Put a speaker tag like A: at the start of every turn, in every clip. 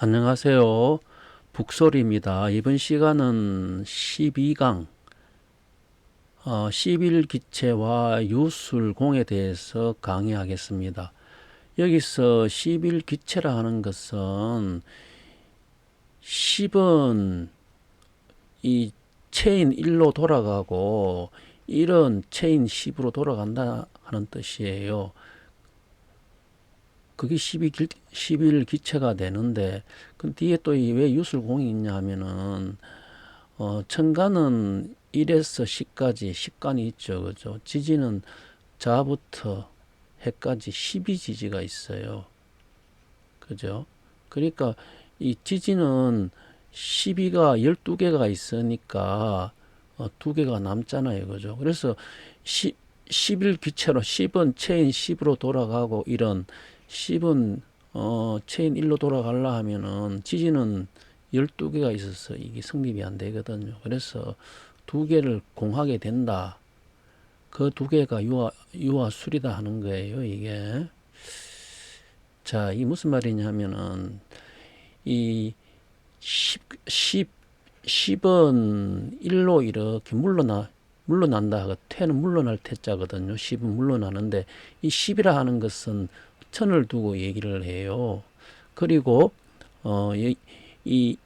A: 안녕하세요. 북소리입니다. 이번 시간은 12강 11기체와 유술공에 대해서 강의하겠습니다. 여기서 11기체라 하는 것은 10은 이 체인 1로 돌아가고 1은 체인 10으로 돌아간다 하는 뜻이에요. 그게 11기체가 되는데, 그 뒤에 또 왜 유술공이 있냐 하면은, 천간은 1에서 10까지 10간이 있죠. 그죠? 지지는 자부터 해까지 12지지가 있어요. 그죠? 그러니까 이 지지는 12가 12개가 있으니까 2개가 남잖아요. 그죠? 그래서 11기체로 10은 체인 10으로 돌아가고 이런 10은 체인 1로 돌아가려 하면은 지지는 12개가 있어서 이게 성립이 안 되거든요. 그래서 2개를 공하게 된다. 그 2개가 유화술이다 하는 거예요, 이게. 자, 이 무슨 말이냐 하면은 이 10은 1로 이렇게 물러난다 하고 태는 물러날 태자거든요. 10은 물러나는데 이 10이라 하는 것은 천을 두고 얘기를 해요. 그리고 이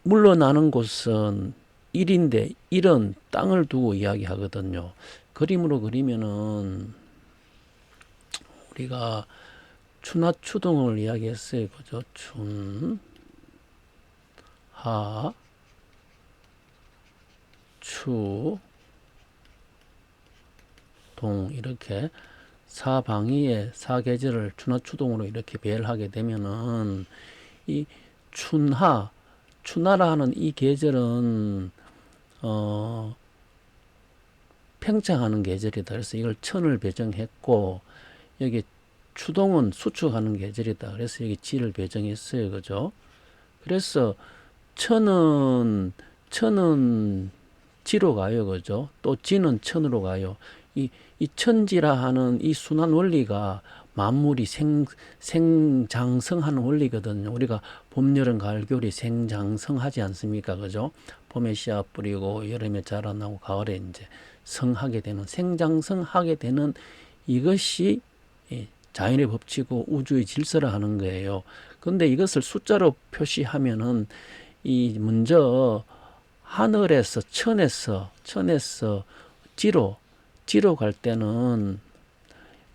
A: 물러나는 곳은 1인데 1은 땅을 두고 이야기하거든요. 그림으로 그리면은 우리가 추나 추동을 이야기했어요. 그죠? 춘, 하, 추, 동 이렇게 사방위의 사계절을 추나추동으로 이렇게 배열하게 되면은 이 춘하라 하는 이 계절은 팽창하는 계절이다. 그래서 이걸 천을 배정했고 여기 추동은 수축하는 계절이다. 그래서 여기 지를 배정했어요. 그죠? 그래서 천은 지로 가요. 그죠? 또 지는 천으로 가요. 이 천지라 하는 이 순환 원리가 만물이 생장성하는 원리거든요. 우리가 봄, 여름, 가을, 겨울이 생장성하지 않습니까? 그죠? 봄에 씨앗 뿌리고 여름에 자라나고 가을에 이제 성하게 되는 생장성하게 되는 이것이 자연의 법칙이고 우주의 질서라 하는 거예요. 그런데 이것을 숫자로 표시하면은 이 먼저 하늘에서 천에서 지로 갈 때는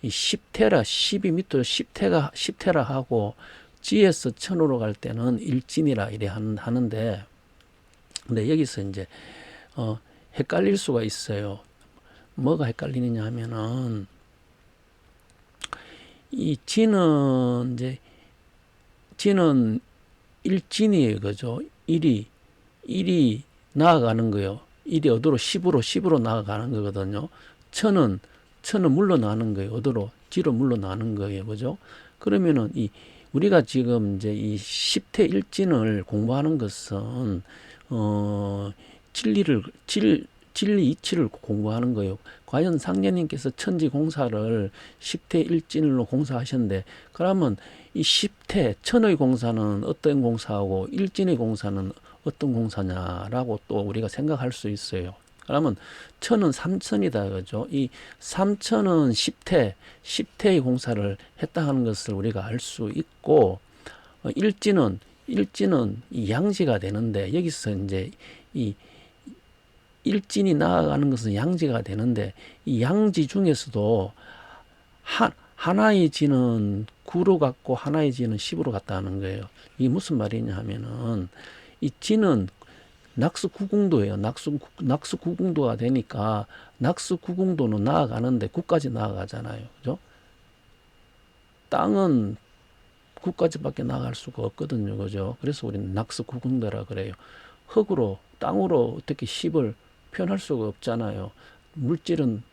A: 이 10테라 12m 10테라 하고 지에서 천으로 갈 때는 일진이라 이래 하는데 근데 여기서 이제 헷갈릴 수가 있어요. 뭐가 헷갈리느냐 하면은 이 지는 일진이에요. 그죠? 1이 나아가는 거예요. 1이 어디로 10으로 나아가는 거거든요. 천은 물러나는 거예요. 어디로? 지로 물러나는 거예요. 그죠? 그러면은 우리가 지금 이제 이 10태 일진을 공부하는 것은 진리 이치를 공부하는 거예요. 과연 상제님께서 천지 공사를 10태 일진으로 공사하셨는데 그러면 이 10태 천의 공사는 어떤 공사하고 일진의 공사는 어떤 공사냐라고 또 우리가 생각할 수 있어요. 그러면 천은 삼천이다. 그죠? 이 삼천은 10태의 공사를 했다 하는 것을 우리가 알 수 있고 일진은 이 양지가 되는데 여기서 이제 이 일진이 나아가는 것은 양지가 되는데 이 양지 중에서도 하나의 지는 9로 갔고 하나의 지는 10으로 갔다 하는 거예요. 이게 무슨 말이냐 하면은 이 지는 낙수 구궁도예요. 낙수 구궁도가 되니까 낙수 구궁도는 나아가는데 9까지 나아가잖아요. 그죠? 땅은 9까지밖에 나아갈 수가 없거든요. 그죠? 그래서 우리는 낙수 구궁도라 그래요. 흙으로 땅으로 어떻게 10을 표현할 수가 없잖아요. 물질은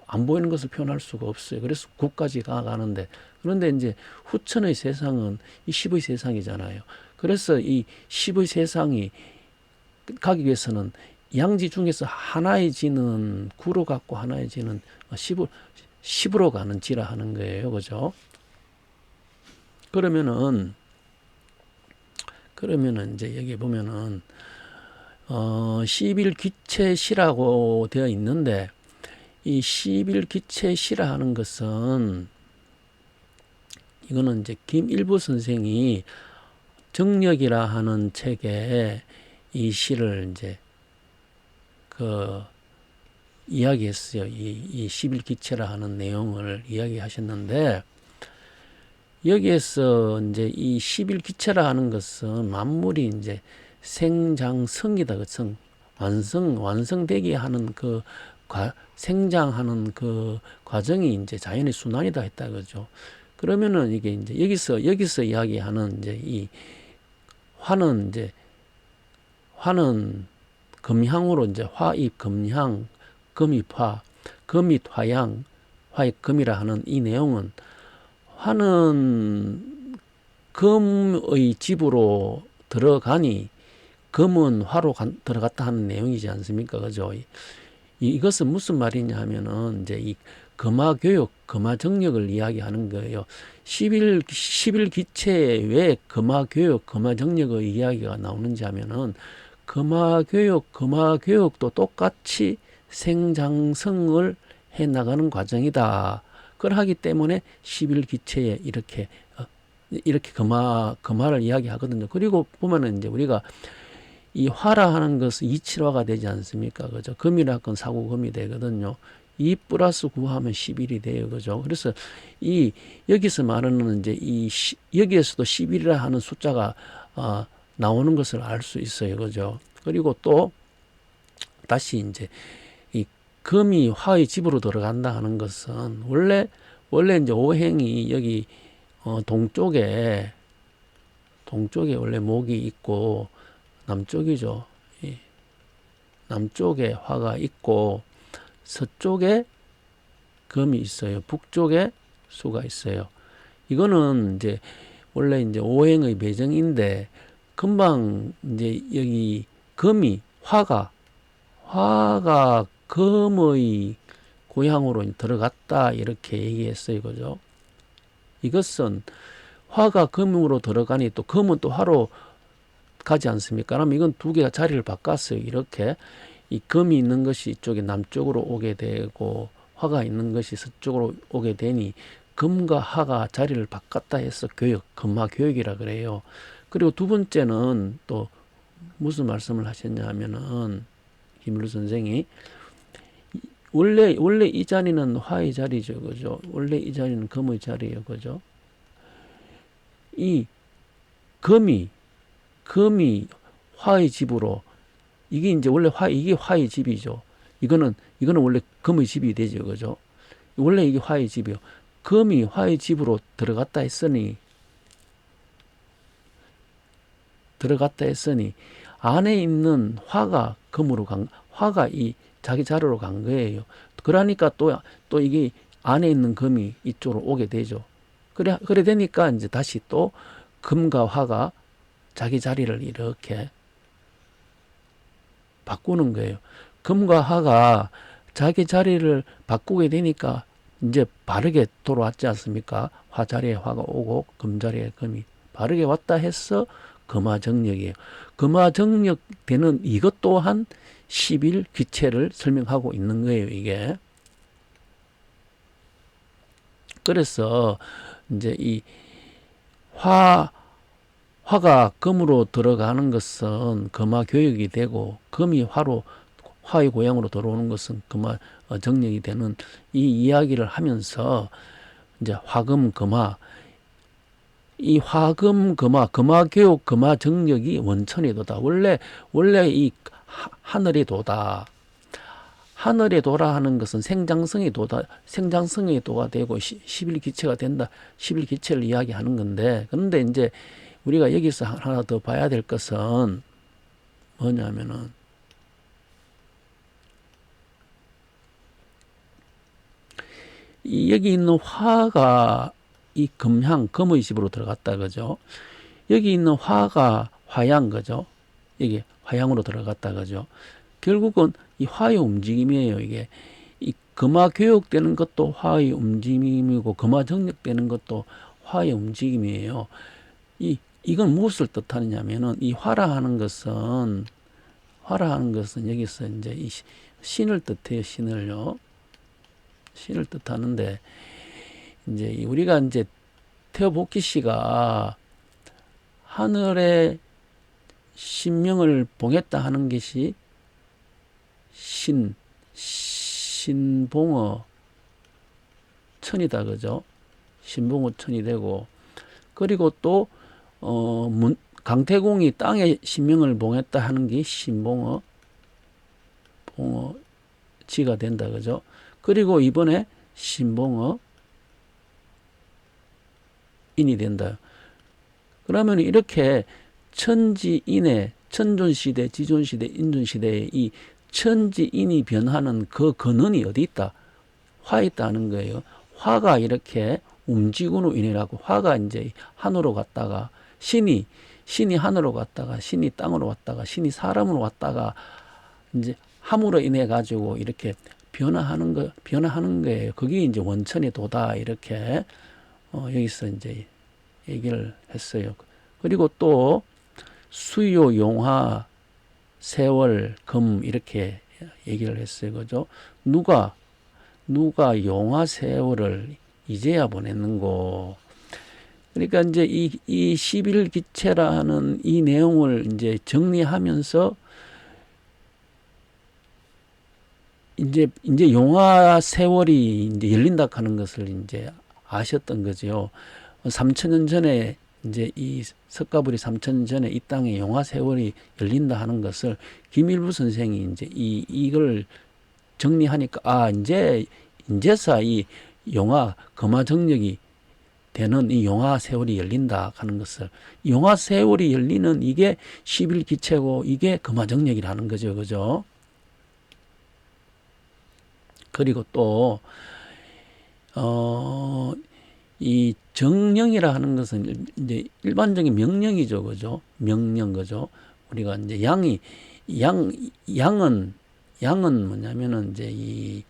A: 안 보이는 것을 표현할 수가 없어요. 그래서 9까지 가는데 그런데 이제 후천의 세상은 이 10의 세상이잖아요. 그래서 이 10의 세상이 가기 위해서는 양지 중에서 하나의 지는 9로 갔고 하나의 지는 10으로 가는 지라 하는 거예요. 그죠? 그러면은 그러면은 이제 여기 보면은 10일 기체시라고 되어 있는데 이 10일 기체시라 하는 것은 이거는 이제 김일부 선생이 정력이라 하는 책에 이 시를 이제 그 이야기했어요. 이 10일 기체라 하는 내용을 이야기하셨는데 여기에서 이제 이 10일 기체라 하는 것은 만물이 이제 생장성이다. 그 완성되게 하는 생장하는 그 과정이 이제 자연의 순환이다 했다 그죠. 그러면은 이게 이제 여기서 이야기하는 이제 이 화는 금향으로 이제 화입 금향, 금입화, 금입 화양, 화입 금이라 하는 이 내용은 화는 금의 집으로 들어가니 금은 화로 들어갔다 하는 내용이지 않습니까? 그죠? 이것은 무슨 말이냐 하면은 이제 이 금화교육, 금화정력을 이야기하는 거예요. 10일 기체에 왜 금화교육, 금화정력의 이야기가 나오는지 하면은 금화교육도 똑같이 생장성을 해 나가는 과정이다. 그러하기 때문에 10일 기체에 이렇게 금화를 이야기하거든요. 그리고 보면은 이제 우리가 이 화라 하는 것은 이칠화가 되지 않습니까? 그죠? 금이라 건 사구금이 되거든요. 2 플러스 9 하면 11이 돼요. 그죠? 그래서 여기서 말하는 이제 여기에서도 11이라 하는 숫자가, 나오는 것을 알 수 있어요. 그죠? 그리고 또, 다시 이제, 이 금이 화의 집으로 들어간다 하는 것은, 원래 이제 오행이 여기, 동쪽에 원래 목이 있고, 남쪽이죠. 남쪽에 화가 있고, 서쪽에 금이 있어요. 북쪽에 수가 있어요. 이거는 이제 원래 이제 오행의 배정인데 금방 이제 여기 금이 화가 금의 고향으로 들어갔다 이렇게 얘기했어요. 그죠? 이것은 화가 금으로 들어가니 또 금은 또 화로 가지 않습니까? 그럼 이건 두 개가 자리를 바꿨어요. 이렇게 이 금이 있는 것이 이쪽에 남쪽으로 오게 되고 화가 있는 것이 서쪽으로 오게 되니 금과 화가 자리를 바꿨다 해서 금화 교육이라 그래요. 그리고 두 번째는 또 무슨 말씀을 하셨냐 하면은 김일루 선생이 원래 이 자리는 화의 자리죠. 그죠? 원래 이 자리는 금의 자리예요. 그죠? 이 금이 화의 집으로 이게 이제 원래 이게 화의 집이죠. 이거는 원래 금의 집이 되죠. 그죠? 원래 이게 화의 집이요. 금이 화의 집으로 들어갔다 했으니 안에 있는 화가 화가 이 자기 자리로 간 거예요. 그러니까 또 이게 안에 있는 금이 이쪽으로 오게 되죠. 그래 되니까 이제 다시 또 금과 화가 자기 자리를 이렇게 바꾸는 거예요. 금과 화가 자기 자리를 바꾸게 되니까 이제 바르게 돌아왔지 않습니까? 화 자리에 화가 오고 금 자리에 금이 바르게 왔다 해서 금화정력이에요. 금화정력 되는 이것 또한 10일 기체를 설명하고 있는 거예요. 이게. 그래서 이제 이 화가 금으로 들어가는 것은 금화 교육이 되고 금이 화의 고향으로 들어오는 것은 금화 정력이 되는 이 이야기를 하면서 이제 화금 금화 이 화금 금화 교육 금화 정력이 원천의 도다. 원래 이 하늘의 도다. 하늘의 도라 하는 것은 생장성의 도가 되고 10일 기체가 된다. 10일 기체를 이야기하는 건데, 그런데 이제 우리가 여기서 하나 더 봐야 될 것은 뭐냐면은 여기 있는 화가 이 금의 집으로 들어갔다 그죠? 여기 있는 화가 화양 그죠? 여기 화양으로 들어갔다 그죠? 결국은 이 화의 움직임이에요. 이게 이 금화 교육되는 것도 화의 움직임이고 금화 정력되는 것도 화의 움직임이에요. 이건 무엇을 뜻하느냐면은 이 화라하는 것은 여기서 이제 이 신을 뜻해요. 신을요. 신을 뜻하는데 이제 우리가 이제 태어복희 씨가 하늘에 신명을 봉했다 하는 것이 신봉어 천이다. 그죠? 신봉어 천이 되고, 그리고 또 강태공이 땅에 신명을 봉했다 하는 게 신봉어 지가 된다. 그죠? 그리고 이번에 신봉어 인이 된다. 그러면 이렇게 천지인의 천존시대, 지존시대, 인존시대의 이 천지인이 변하는 그 근원이 어디 있다? 화에 있다는 거예요. 화가 이렇게 움직임으로 인해라고, 화가 이제 하늘로 갔다가 신이 하늘로 갔다가 신이 땅으로 왔다가 신이 사람으로 왔다가 이제 함으로 인해 가지고 이렇게 변화하는 거예요. 그게 이제 원천의 도다, 이렇게 여기서 이제 얘기를 했어요. 그리고 또 수요, 용화, 세월, 금 이렇게 얘기를 했어요. 그죠? 누가 용화, 세월을 이제야 보냈는고. 그러니까 이제 이 11기체라는 이 내용을 이제 정리하면서 이제 용화 세월이 이제 열린다 하는 것을 이제 아셨던 거죠. 3,000년 전에 이제 이 석가불이 3,000년 전에 이 땅에 용화 세월이 열린다 하는 것을 김일부 선생이 이제 이걸 정리하니까, 이제서 이 용화 금화정력이 되는 이 용화 세월이 열린다 하는 것을, 용화 세월이 열리는 이게 11기체고 이게 금화정력이라는 거죠. 그죠? 그리고 또 이 정령이라 하는 것은 이제 일반적인 명령이죠. 그죠? 명령. 그죠? 우리가 이제 양은 뭐냐면은 이제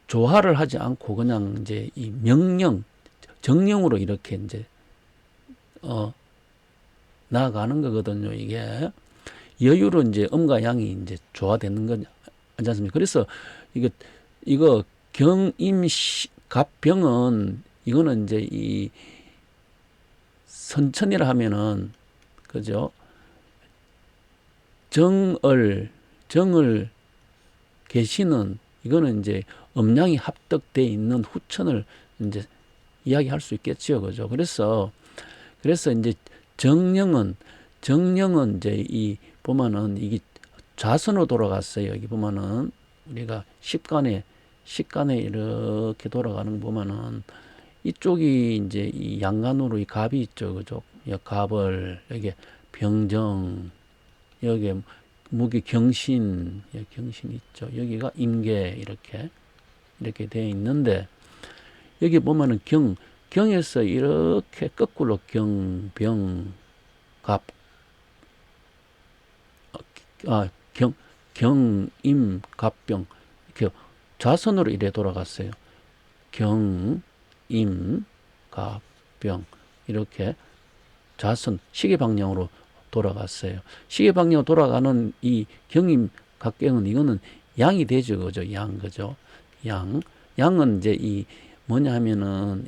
A: 조화를 하지 않고 그냥 이제 이 정령으로 이렇게 이제 나아가는 거거든요. 이게 여유로 이제 음과 양이 이제 조화되는 건 아니지 않습니까? 그래서 이거 경임갑병은 이거는 이제 이 선천이라 하면은, 그죠? 정을 계시는, 이거는 이제 음양이 합덕되어 있는 후천을 이제 이야기할 수 있겠죠. 그죠? 그래서 이제 정령은 이제 이 보면은 이게 좌선으로 돌아갔어요. 여기 보면은 우리가 식간에 이렇게 돌아가는 거 보면은 이쪽이 이제 이 양간으로 이 갑이 있죠. 그죠? 이 갑을, 여기 병정, 여기 무기 경신, 여기 경신 있죠. 여기가 임계, 이렇게 되어 있는데, 여기 보면은 경에서 이렇게 거꾸로 병, 갑, 임, 갑병, 이렇게 좌선으로 이래 돌아갔어요. 임, 갑병, 이렇게 좌선, 시계 방향으로 돌아갔어요. 시계 방향으로 돌아가는 이 경임, 갑병은 이거는 양이 되죠. 그죠? 그죠? 양은 이제 이 뭐냐 하면은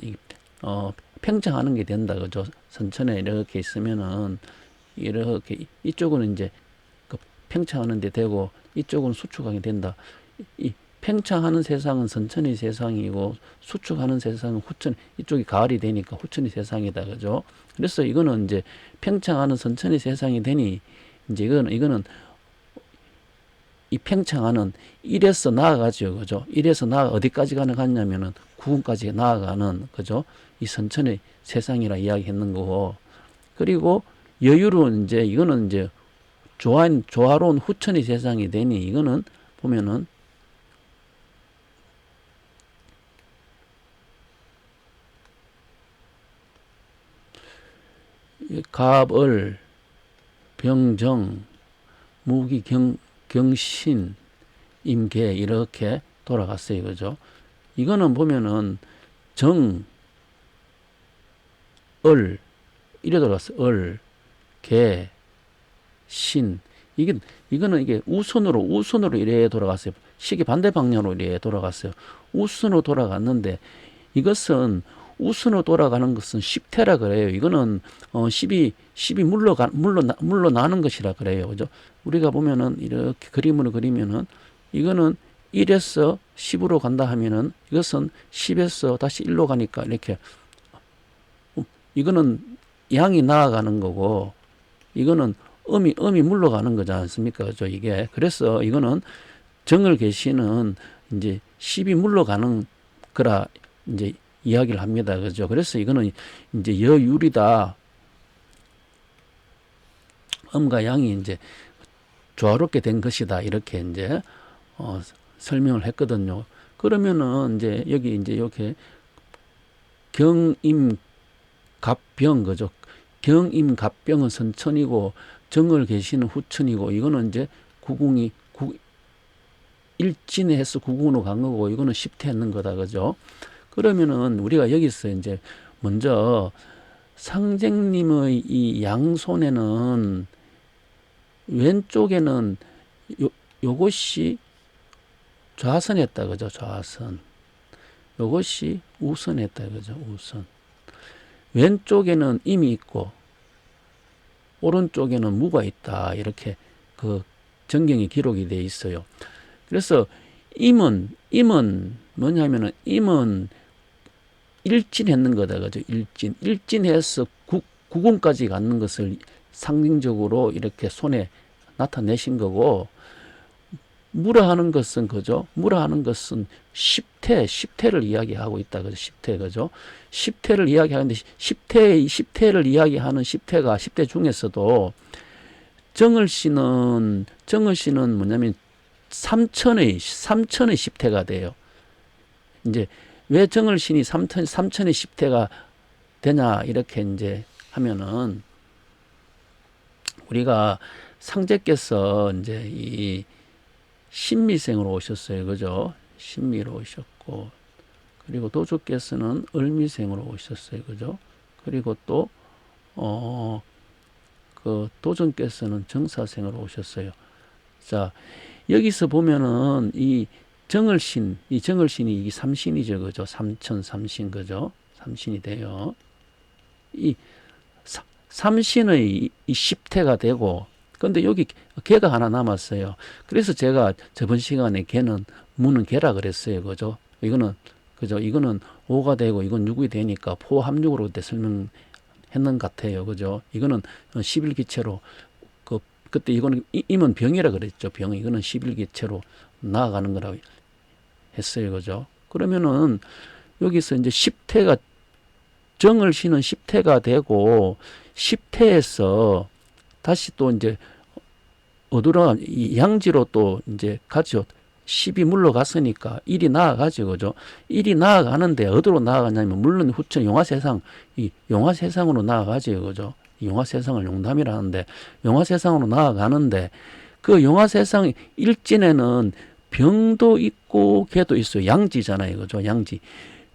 A: 팽창하는 게 된다. 그죠? 선천에 이렇게 있으면은 이렇게 이쪽은 이제 팽창하는 데 되고 이쪽은 수축하게 된다. 이 팽창하는 세상은 선천의 세상이고 수축하는 세상은 후천, 이쪽이 가을이 되니까 후천의 세상이다. 그죠? 그래서 이거는 이제 팽창하는 선천의 세상이 되니 이제 이거는 이 팽창하는 1에서 나아가죠. 그죠? 1에서 어디까지 가냐면은 9군까지 나아가는, 그죠? 이 선천의 세상이라 이야기했는 거고. 그리고 여유로운 이제 이거는 이제 조화로운 후천의 세상이 되니 이거는 보면은 갑을, 병정, 무기, 경신, 임계 이렇게 돌아갔어요. 그죠? 이거는 보면은 을, 이래 돌아갔어요. 을, 개, 신. 이거는 이게 우선으로 이래 돌아갔어요. 시계 반대 방향으로 이래 돌아갔어요. 우선으로 돌아갔는데, 이것은 우선으로 돌아가는 것은 10태라 그래요. 이거는 10이 물러나는 것이라 그래요. 그죠? 우리가 보면은 이렇게 그림으로 그리면은 이거는 1에서 10으로 간다 하면은 이것은 10에서 다시 1로 가니까 이렇게 이거는 양이 나아가는 거고 이거는 음이 물러가는 거지 않습니까? 그죠? 이게 그래서 이거는 정을 계시는 이제 10이 물러가는 거라 이제 이야기를 합니다. 그죠? 그래서 이거는 이제 여율이다. 음과 양이 이제 조화롭게 된 것이다. 이렇게 이제 설명을 했거든요. 그러면은 이제 여기 이제 이렇게 경임갑병 그죠? 경임갑병은 선천이고 정을 계시는 후천이고 이거는 이제 구궁이 일진에 해서 구궁으로 간 거고 이거는 10태 했는 거다. 그죠? 그러면은 우리가 여기서 이제 먼저 상쟁님의 이 양손에는 왼쪽에는 요것이 좌선했다. 그죠? 좌선. 요것이 우선했다. 그죠? 우선. 왼쪽에는 임이 있고 오른쪽에는 무가 있다. 이렇게 그 전경이 기록이 돼 있어요. 그래서 임은 뭐냐면은 임은 일진했는 거다. 그죠? 일진해서 구궁까지 갖는 것을 상징적으로 이렇게 손에 나타내신 거고, 무라하는 것은 그죠? 무라하는 것은 10태를 이야기하고 있다. 그죠? 10태, 그죠? 10태를 이야기하는데, 10태를 이야기하는 10태 중에서도 정을 씨는 뭐냐면 삼천의 10태가 돼요. 이제 왜 정을 신이 삼천의 10태가 되냐 이렇게 이제 하면은 우리가 상제께서 이제 이 신미생으로 오셨어요. 그죠? 신미로 오셨고 그리고 도주께서는 을미생으로 오셨어요. 그죠? 그리고 또 그 도전께서는 정사생으로 오셨어요. 자, 여기서 보면은 이 정을신이 이 삼신이죠. 그죠? 삼천, 삼신, 그죠? 삼신이 돼요. 이 삼신의 이 10태가 되고, 근데 여기 개가 하나 남았어요. 그래서 제가 저번 시간에 개는, 무는 개라 그랬어요. 그죠? 이거는, 그죠? 이거는 5가 되고, 이건 6이 되니까 포함육으로 설명했는 것 같아요. 그죠? 이거는 11기체로, 그때 이거는 임은 병이라 그랬죠. 병. 이거는 11기체로 나아가는 거라고 했어요. 그죠? 그러면은 여기서 이제 10태가 정을 신은 10태가 되고 10태에서 다시 또 이제 어디로 양지로 또 이제 가죠. 10이 물러갔으니까 1이 나아가죠. 그죠? 1이 나아가는데 어디로 나아가냐면 물론 후천 용화세상 이 용화세상으로 나아가죠. 그죠? 용화세상을 용담이라 하는데 용화세상으로 나아가는데 그 용화세상 일진에는 병도 있고 개도 있어요. 양지잖아요. 그죠? 양지.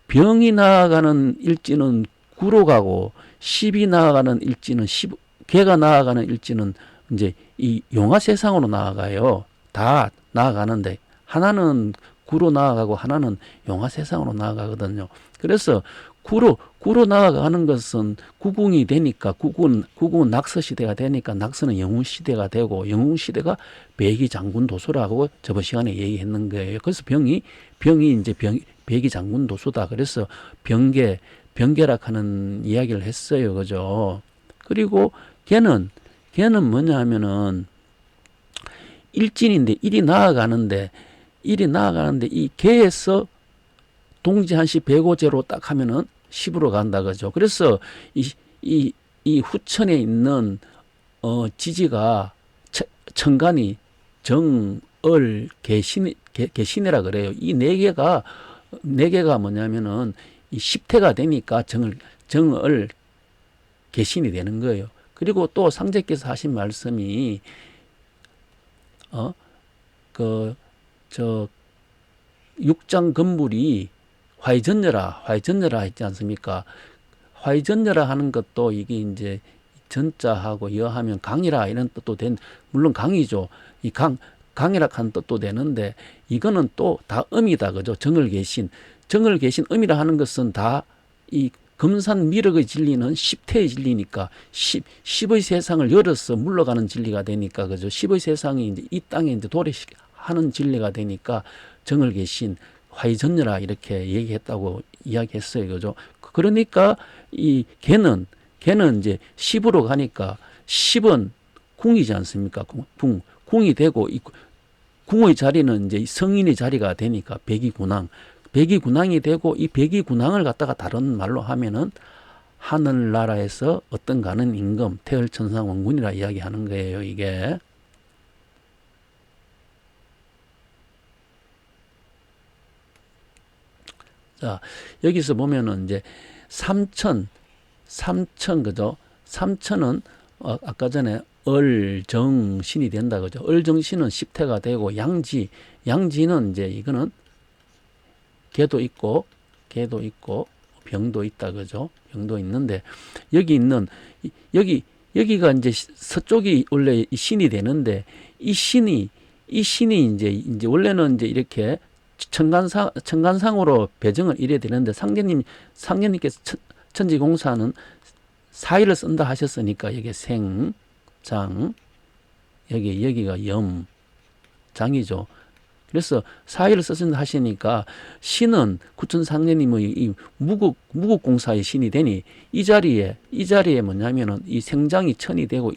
A: 병이 나아가는 일지는 구로 가고 10이 나아가는 일지는 10, 개가 나아가는 일지는 이제 이 용화세상으로 나아가요. 다 나아가는데 하나는 구로 나아가고 하나는 용화세상으로 나아가거든요. 그래서 구로 나아가는 것은 구궁이 되니까 구궁은 낙서시대가 되니까 낙서는 영웅시대가 되고 영웅시대가 배기장군도소라고 저번 시간에 얘기했는 거예요. 그래서 병이 이제 배기장군도소다. 그래서 병계락 하는 이야기를 했어요. 그죠? 그리고 걔는 뭐냐 하면은 일진인데 일이 나아가는데 이 개에서 동지한시 배고제로 딱 하면은 10으로 간다. 그죠? 그래서 이 후천에 있는 지지가 천간이 정, 을, 개신이라 그래요. 이 네 개가 뭐냐면은 이 10태가 되니까 정을 개신이 되는 거예요. 그리고 또 상제께서 하신 말씀이 육장 건물이 화이전녀라 했지 않습니까? 화이전여라 하는 것도 이게 이제 전자하고 여하면 강이라 이런 뜻도 물론 강이죠. 이 강이라 하는 뜻도 되는데 이거는 또 다 음이다. 그죠? 정을 계신 음이라 하는 것은 다 이 금산 미륵의 진리는 십태의 진리니까 십의 세상을 열어서 물러가는 진리가 되니까 그죠? 십의 세상이 이제 이 땅에 이제 도래하는 진리가 되니까 정을 계신 화이전여라 이렇게 얘기했다고 이야기했어요. 그죠? 그러니까 이 개는 이제 십으로 가니까 십은 궁이지 않습니까? 궁이 되고 이 궁의 자리는 이제 성인의 자리가 되니까 백이군왕이 되고 이 백이군왕을 갖다가 다른 말로 하면은 하늘나라에서 어떤 가는 임금 태을천상원군이라 이야기하는 거예요. 이게 자 여기서 보면은 이제 삼천 그죠? 삼천은 아까 전에 을정신이 된다 그죠? 을정신은 십태가 되고 양지는 이제 이거는 개도 있고 병도 있다 그죠? 병도 있는데 여기가 이제 서쪽이 원래 신이 되는데 이 신이 이제 원래는 이제 이렇게 천간상으로 배정을 이래야 되는데 상제님께서 천지공사는 사일을 쓴다 하셨으니까 여기 생장 여기가 염장이죠. 그래서 사일을 쓰신다 하시니까 신은 구천상제님의 이 무국공사의 신이 되니 이 자리에 뭐냐면은 이 생장이 천이 되고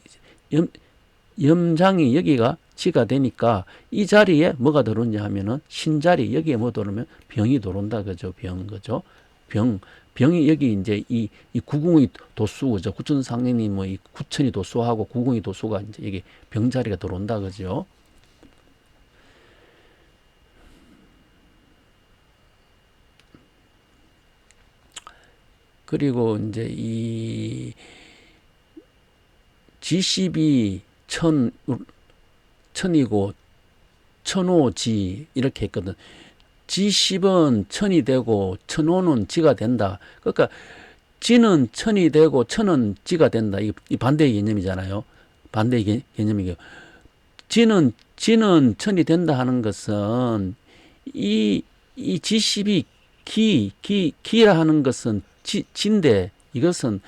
A: 염장이 여기가 지가 되니까 이 자리에 뭐가 들어오냐 하면은 신자리 여기에 뭐 들어오면 병이 들어온다 그죠? 그죠? 병이 여기 이제 이 구궁의 도수 그죠? 구천상제님 뭐 이 구천이 도수하고 구궁의 도수가 이제 여기 병자리가 들어온다 그죠? 그리고 이제 이 지십이 천이고 천오지 이렇게 했거든. 지십은 천이 되고 천오는 지가 된다. 그러니까 지는 천이 되고 천은 지가 된다. 이 반대의 개념이잖아요. 반대의 개념이고 지는 천이 된다 하는 것은 이 지십이 기라 하는 것은 진데 이것은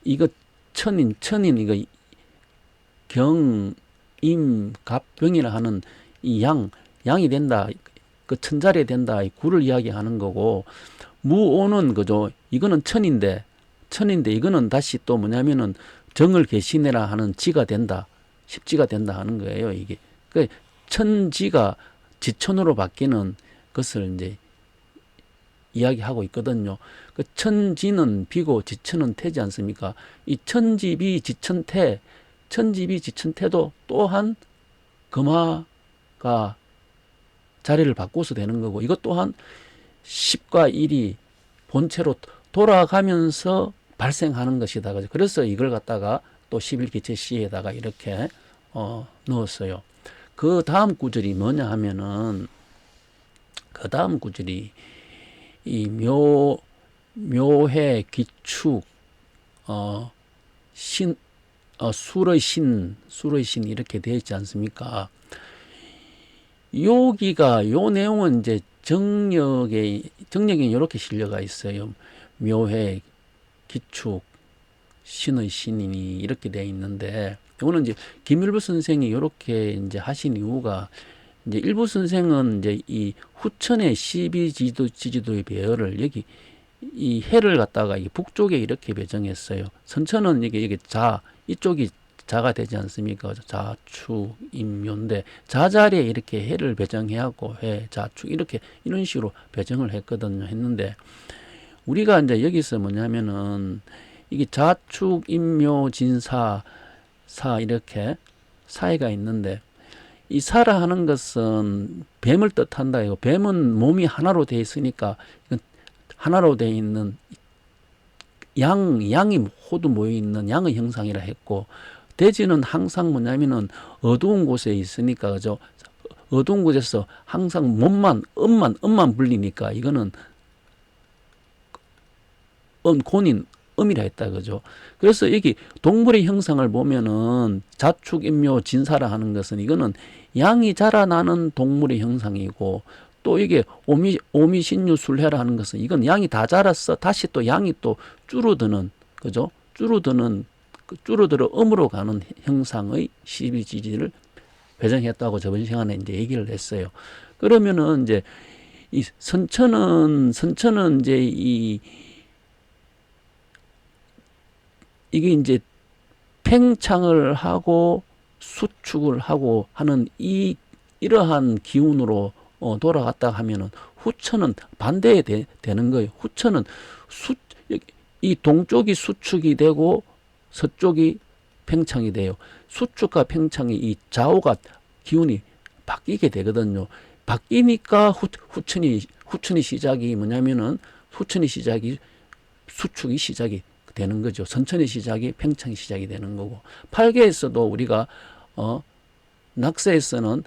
A: 이거 천인 이거 경임갑병이라 하는 이 양이 된다. 그 천자리에 된다. 이 구를 이야기하는 거고 무오는 그죠. 이거는 천인데 이거는 다시 또 뭐냐면은 정을 계시내라 하는 지가 된다. 십지가 된다 하는 거예요. 이게 그 천지가 지천으로 바뀌는 것을 이제 이야기하고 있거든요. 그 천지는 비고 지천은 태지 않습니까? 이 천지비 지천태도 또한 금화가 자리를 바꿔서 되는 거고 이것 또한 10과 1이 본체로 돌아가면서 발생하는 것이다. 그래서 이걸 갖다가 또 11기체시에다가 이렇게 넣었어요. 그 다음 구절이 뭐냐 하면은 그 다음 구절이 이 묘해 기축 술의 신 이렇게 되어 있지 않습니까? 여기가 요 내용은 이제 정력에 이렇게 실려가 있어요. 묘해 기축 신의 신이니 이렇게 되어 있는데 이거는 이제 김일부 선생이 이렇게 이제 하신 이유가 이제 일부 선생은 이제 이 후천의 12지지도의 배열을 여기 이 해를 갖다가 이 북쪽에 이렇게 배정했어요. 선천은 여기 이쪽이 자가 되지 않습니까? 자축 임묘인데 자자리에 이렇게 해를 배정해갖고 해 자축 이런 식으로 배정을 했는데 우리가 이제 여기서 뭐냐면은 이게 자축 임묘 진사 사 이렇게 사이가 있는데 이 사라 하는 것은 뱀을 뜻한다. 이거 뱀은 몸이 하나로 되어 있으니까 하나로 되어 있는 양이 모두 모여 있는 양의 형상이라 했고 돼지는 항상 뭐냐면은 어두운 곳에 있으니까 그죠? 어두운 곳에서 항상 몸만 음만 불리니까 이거는 곤인 음이라 했다 그죠. 그래서 여기 동물의 형상을 보면은 자축인묘 진사라 하는 것은 이거는 양이 자라나는 동물의 형상이고, 또 이게 오미신유술해라 하는 것은 이건 양이 다 자랐어 다시 또 양이 또 줄어드는 그죠. 줄어들어 음으로 가는 형상의 12지지를 배정했다고 저번 시간에 이제 얘기를 했어요. 그러면은 이제 이 선천은 이제 이게 이제 팽창을 하고 수축을 하고 하는 이러한 기운으로 돌아갔다 하면은 후천은 반대에 되는 거예요. 후천은 이 동쪽이 수축이 되고 서쪽이 팽창이 돼요. 수축과 팽창이 이 좌우가 기운이 바뀌게 되거든요. 바뀌니까 후천이 시작이 뭐냐면은 후천이 시작이 수축이 시작이 되는 거죠. 선천의 시작이 팽창이 시작이 되는 거고, 팔계에서도 우리가 낙서에서는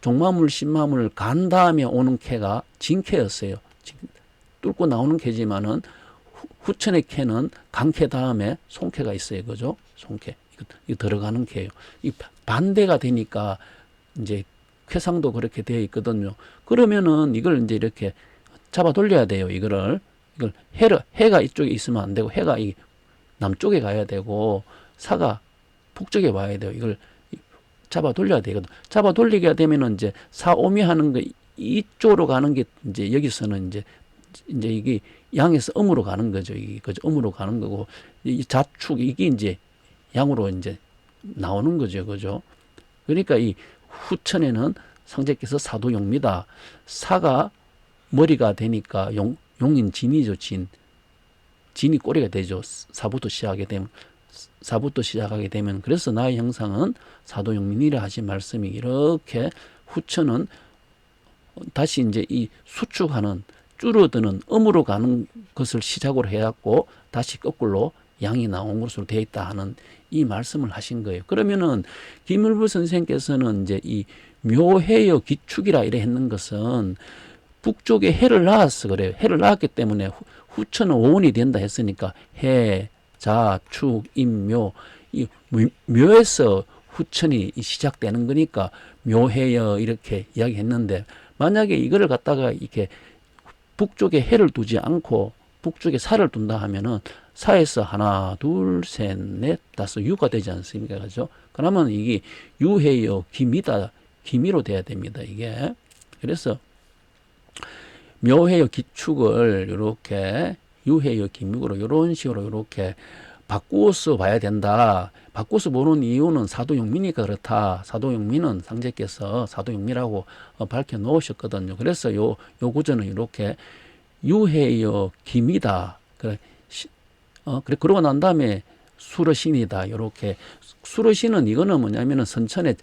A: 종마물 신마물 간 다음에 오는 캐가 진캐였어요. 뚫고 나오는 캐지만은 후천의 캐는 간캐 다음에 송캐가 있어요. 그죠? 송캐. 이거 들어가는 캐예요. 이 반대가 되니까 이제 쾌상도 그렇게 되어 있거든요. 그러면은 이걸 이제 이렇게 잡아 돌려야 돼요. 이걸 해가 이쪽에 있으면 안 되고, 해가 이 남쪽에 가야 되고, 사가 북쪽에 와야 돼요. 이걸 잡아 돌려야 되거든. 잡아 돌리게 되면은 이제 사오미 하는 거 이쪽으로 가는 게 이제 여기서는 이제 이게 양에서 음으로 가는 거죠. 이게 그죠? 음으로 가는 거고, 이 자축 이게 이제 양으로 이제 나오는 거죠. 그죠? 그러니까 이 후천에는 상제께서 사도용미다. 사가 머리가 되니까 용인 진이죠. 진이 꼬리가 되죠. 사부터 시작하게 되면 그래서 나의 형상은 사도용민이라 하신 말씀이 이렇게 후천은 다시 이제 이 수축하는 줄어드는 음으로 가는 것을 시작으로 해갖고 다시 거꾸로 양이 나온 것으로 되어 있다 하는 이 말씀을 하신 거예요. 그러면은 김일부 선생께서는 이제 이 묘해여 기축이라 이래 했는 것은 북쪽에 해를 낳았어 그래요. 해를 낳았기 때문에 후천은 오온이 된다 했으니까 해, 자, 축, 임, 묘, 이 묘에서 후천이 시작되는 거니까 묘해여 이렇게 이야기했는데, 만약에 이거를 갖다가 이렇게 북쪽에 해를 두지 않고 북쪽에 사를 둔다 하면은 사에서 하나, 둘, 셋, 넷, 다섯, 유가 되지 않습니까? 그죠? 그러면 이게 유해여 기미다, 기미로 돼야 됩니다. 이게. 그래서 묘해여 기축을 이렇게 유해여 기미로 이런 식으로 이렇게 바꾸어서 봐야 된다. 바꾸어서 보는 이유는 사도용미니까 그렇다. 사도용미는 상제께서 사도용미라고 밝혀 놓으셨거든요. 그래서 요 구조는 이렇게 유해여 기미다. 그래, 그러고 난 다음에 수러신이다. 이렇게 수러신은 이거는 뭐냐면은 선천에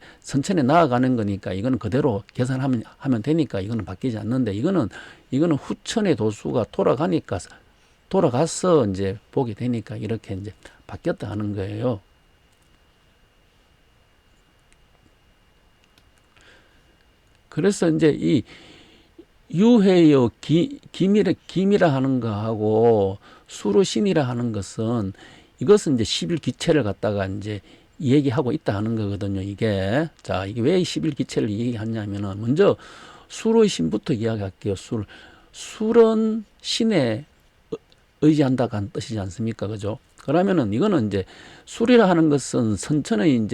A: 나아가는 거니까 이거는 그대로 계산하면 되니까 이거는 바뀌지 않는데, 이거는 후천의 도수가 돌아가서 이제 보게 되니까 이렇게 이제 바뀌었다 하는 거예요. 그래서 이제 이 유해여 기미라 하는 거하고 수로신이라 하는 것은 이것은 이제 11기체를 갖다가 이제 얘기하고 있다 하는 거거든요. 이게 자, 이게 왜 11기체를 얘기하냐면은 먼저 수로신부터 이야기할게요. 술은 신에 의지한다고 한 뜻이지 않습니까? 그죠? 그러면은 이거는 이제 술이라 하는 것은 선천의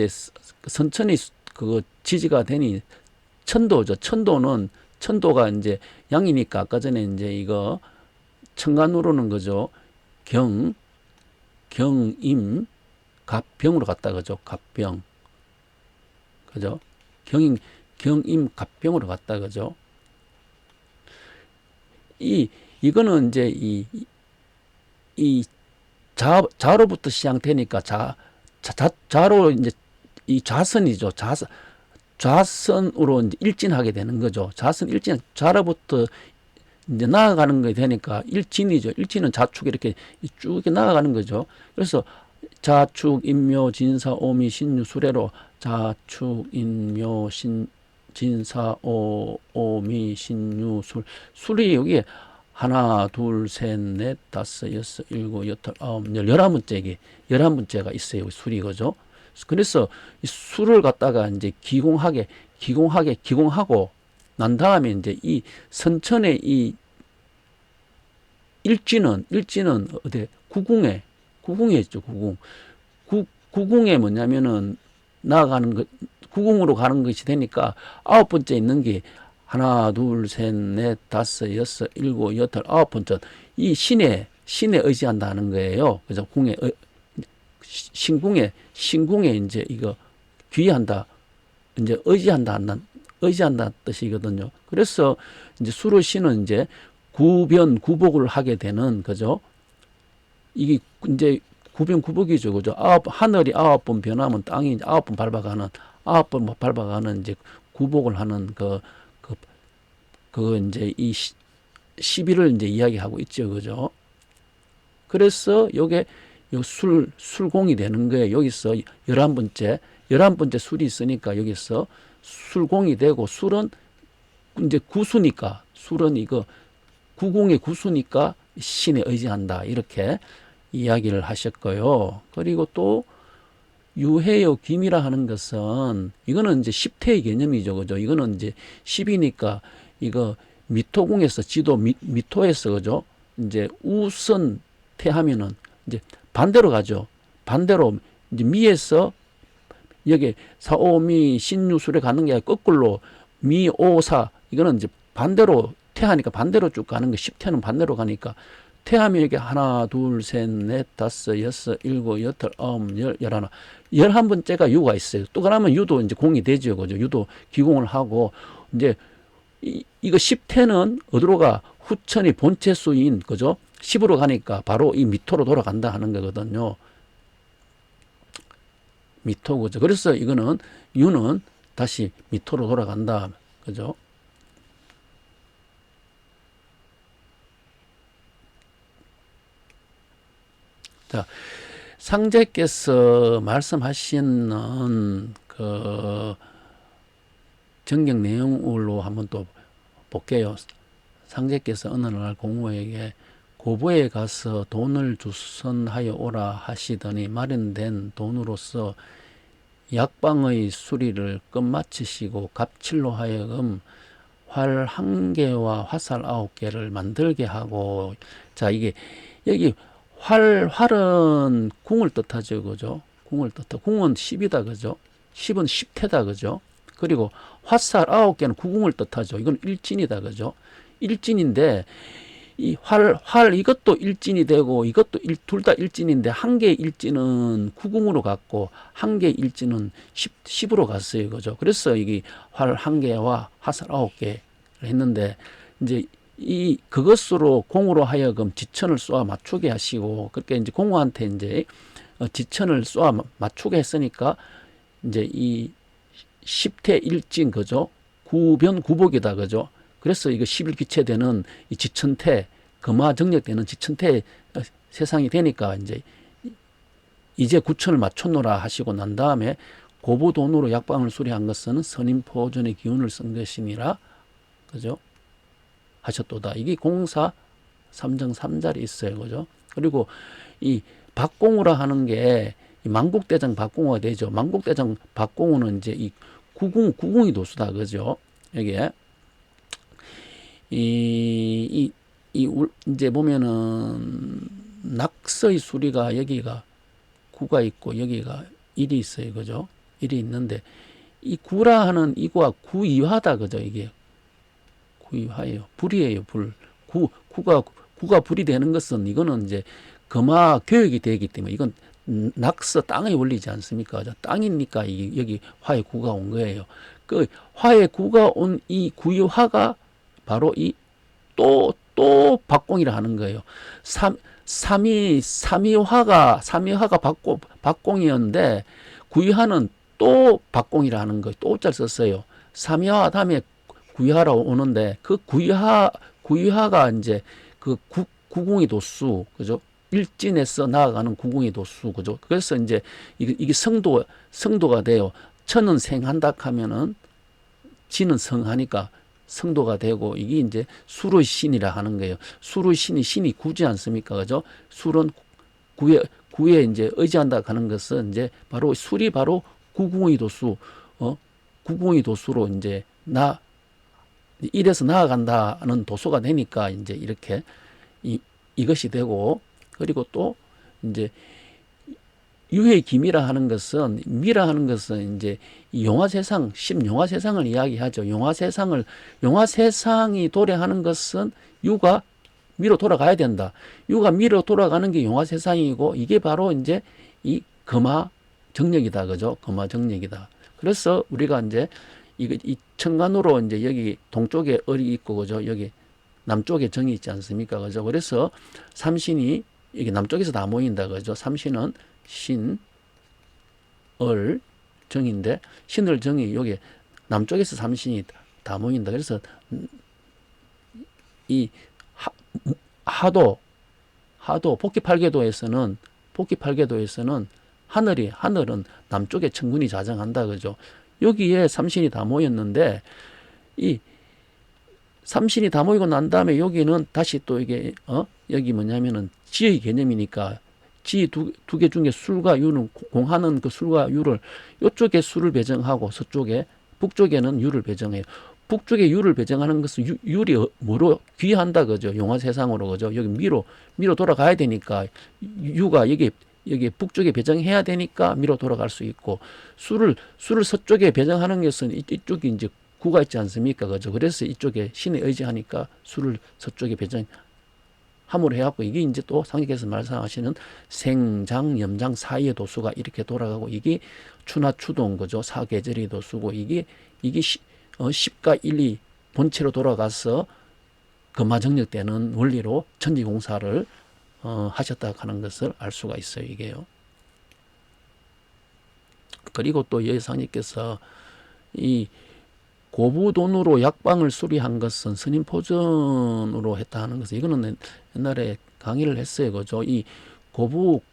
A: 그 지지가 되니 천도죠. 천도가 이제 양이니까 아까 전에 이제 이거 천간으로는 그죠? 경임, 갑병으로 갔다 그죠? 갑병. 그죠? 경임, 갑병으로 갔다 그죠? 이거는 이제 이 자로부터 시작되니까 자로 이제 이 좌선이죠. 좌선으로 이제 일진하게 되는 거죠. 자로부터 이제 나아가는 게 되니까 일진이죠. 일진은 좌축 이렇게 쭉 나아가는 거죠. 그래서 자축, 인묘, 진사, 오미, 신유, 수레로 자축, 인묘, 진사, 오미, 신유, 술이 여기에 하나, 둘, 셋, 넷, 다섯, 여섯, 일곱, 여덟, 아홉, 열, 11문제가 있어요. 술이, 그죠? 그래서 이 술을 갖다가 이제 기공하고 난 다음에 이제 이 선천의 이 일지는 어디, 구궁에 있죠, 구궁. 구궁에 뭐냐면은 나아가는 것, 구궁으로 가는 것이 되니까 아홉 번째 있는 게 하나, 둘, 셋, 넷, 다섯, 여섯, 일곱, 여덟, 아홉 번째 이 신에 의지한다는 거예요. 그래서 신궁에 이제 이거 귀의한다, 이제 의지한다 뜻이거든요. 그래서 이제 수로신은 이제 구변구복을 하게 되는, 그죠? 이게 이제 구변구복이죠, 그죠? 하늘이 9번 변하면 땅이 9번 밟아가는 이제 구복을 하는 이제 이 시비를 이제 이야기하고 있죠, 그죠? 그래서 요게 요 술공이 되는 거예요. 여기서 11번째 술이 있으니까 여기서 술공이 되고, 술은 이제 구수니까, 술은 이거 구공의 구수니까 신에 의지한다, 이렇게 이야기를 하셨고요. 그리고 또 유해요 김이라 하는 것은 이거는 이제 10태의 개념이죠, 그죠? 이거는 이제 10이니까 이거 미토궁에서 지도 미토에서, 그죠? 이제 우선 태하면은 이제 반대로 가죠. 반대로 이제 미에서 여기 사오미 신유술에 가는 게 아니라 거꾸로 미오사, 이거는 이제 반대로 태하니까 반대로 쭉 가는 거. 10태는 반대로 가니까 태하면 여기 하나, 둘, 셋, 넷, 다섯, 여섯, 일곱, 여덟, 아홉, 열, 열하나, 11번째가 유가 있어요. 또 그러면 유도 이제 공이 되죠, 그죠? 유도 기공을 하고, 이제 이거 10태는 어디로 가? 후천이 본체수인, 그죠? 10으로 가니까 바로 이 미토로 돌아간다 하는 거거든요. 미토, 그죠? 그래서 이거는 유는 다시 미토로 돌아간다, 그죠? 자, 상제께서 말씀하시는 정경 내용으로 한번 또 볼게요. 상제께서 어느 날 공무에게 고부에 가서 돈을 주선하여 오라 하시더니 마련된 돈으로서 약방의 수리를 끝마치시고 갑칠로 하여금 활 1개와 화살 9개를 만들게 하고, 자, 이게 여기 활은 궁을 뜻하죠, 그죠? 궁은 10이다, 그죠? 10은 10태다, 그죠? 그리고 화살 9개는 구궁을 뜻하죠. 이건 일진이다, 그죠? 일진인데 이 활 이것도 일진이 되고 이것도 둘 다 일진인데, 한 개의 일진은 구궁으로 갔고 한 개의 일진은 10으로 갔어요, 그죠? 그래서 이게 활 1개와 화살 9개를 했는데, 이제 그것으로 공으로 하여금 지천을 쏘아 맞추게 하시고, 그렇게 이제 공우한테 이제 지천을 쏘아 맞추게 했으니까 이제 이 10태 일진, 그죠? 구변구복이다, 그죠? 그래서 이거 11기체되는 이 지천태, 금화정력되는 지천태 세상이 되니까 이제 구천을 맞췄노라 하시고 난 다음에 고부돈으로 약방을 수리한 것은 선임포전의 기운을 쓴 것이니라, 그죠? 하셨도다. 이게 공사 3정 3자리 있어요, 그죠? 그리고 이 박공우라 하는 게 만국대장 박공우가 되죠. 만국대장 박공우는 이제 이 구궁이 도수다, 그죠? 여기에 이제 보면은 낙서의 수리가 여기가 구가 있고 여기가 일이 있어요, 그죠? 일이 있는데 이 구라 하는 이구가 구이화다, 그죠? 이게 구이화예요. 불이에요, 불. 구가 불이 되는 것은 이거는 이제 금화 교육이 되기 때문에 이건 낙서 땅의 원리지 않습니까? 땅이니까 여기 화의 구가 온 거예요. 그 화의 구가 온 이 구이화가 바로 이 또 박공이라 하는 거예요. 삼위화가 박공이었는데 구이화는 또 박공이라 하는 거예요. 또자를 썼어요. 삼위화 다음에 구이화로 오는데 그 구이화가 이제 그 구궁이 도수, 그죠? 일진에서 나아가는 구궁이 도수, 그죠? 그래서 이제 이게 성도가 돼요. 천은 생한다 하면은 지는 성하니까 성도가 되고 이게 이제 수의 신이라 하는 거예요. 수의 신이 구지 않습니까? 그죠? 술은 구에 이제 의지한다 하는 것은 이제 바로 술이 바로 구궁의 도수, 구궁의 도수로 이제 이래서 나아간다는 도수가 되니까 이제 이렇게 이것이 되고, 그리고 또 이제 유의 기미라 하는 것은, 미라 하는 것은 이제 용화세상, 십용화세상을 이야기하죠. 용화세상이 도래하는 것은 유가 미로 돌아가야 된다. 유가 미로 돌아가는 게 용화세상이고, 이게 바로 이제 이 금화정력이다. 그죠? 금화정력이다. 그래서 우리가 이제 이 천간으로 이제 여기 동쪽에 을이 있고, 그죠? 여기 남쪽에 정이 있지 않습니까? 그죠? 그래서 삼신이 여기 남쪽에서 다 모인다. 그죠? 삼신은 신, 을, 정인데, 신을 정이 여기 남쪽에서 삼신이 다 모인다. 그래서 이 하도 복귀팔계도에서는 하늘은 남쪽에 천군이 자정한다. 그죠? 여기에 삼신이 다 모였는데, 이 삼신이 다 모이고 난 다음에 여기는 다시 또 이게 여기 뭐냐면은 지의 개념이니까, 지 두 개 중에 술과 유는 공하는 그 술과 유를, 이쪽에 술을 배정하고 북쪽에는 유를 배정해요. 북쪽에 유를 배정하는 것은 유리 뭐로 귀한다. 그죠? 용화세상으로. 그죠? 여기 미로 돌아가야 되니까, 유가 여기 북쪽에 배정해야 되니까 미로 돌아갈 수 있고, 술을 서쪽에 배정하는 것은 이쪽이 이제 구가 있지 않습니까? 그죠? 그래서 이쪽에 신에 의지하니까 술을 서쪽에 배정함으로 해갖고, 이게 이제 또 상식에서 말씀하시는 생장, 염장 사이의 도수가 이렇게 돌아가고, 이게 추나 추동, 그죠? 사계절의 도수고, 이게 10과 1이 본체로 돌아가서 금화정력되는 원리로 천지공사를 하셨다 하는 것을 알 수가 있어요. 이게요. 그리고 또 여상님께서 이 고부돈으로 약방을 수리한 것은 스님 포전으로 했다 하는 것은, 이거는 옛날에 강의를 했어요. 그죠? 이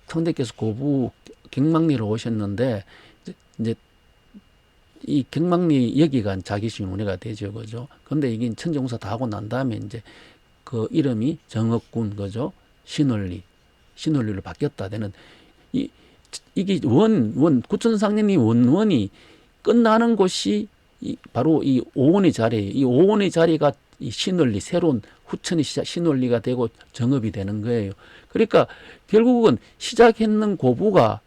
A: 상대께서 고부 갱망리로 오셨는데, 이제 이 갱망리 여기가 자기신 운해가 되죠. 그죠? 근데 이게 천지공사 다 하고 난 다음에 이제 그 이름이 정업군, 그죠? 신원리로 바뀌었다 되는, 이게 구천상년이 원원이 끝나는 곳이 바로 이 오원의 자리예요. 이 오원의 자리가 이 신원리, 새로운 후천이 신원리가 되고 정업이 되는 거예요. 그러니까 결국은 시작했는 고부가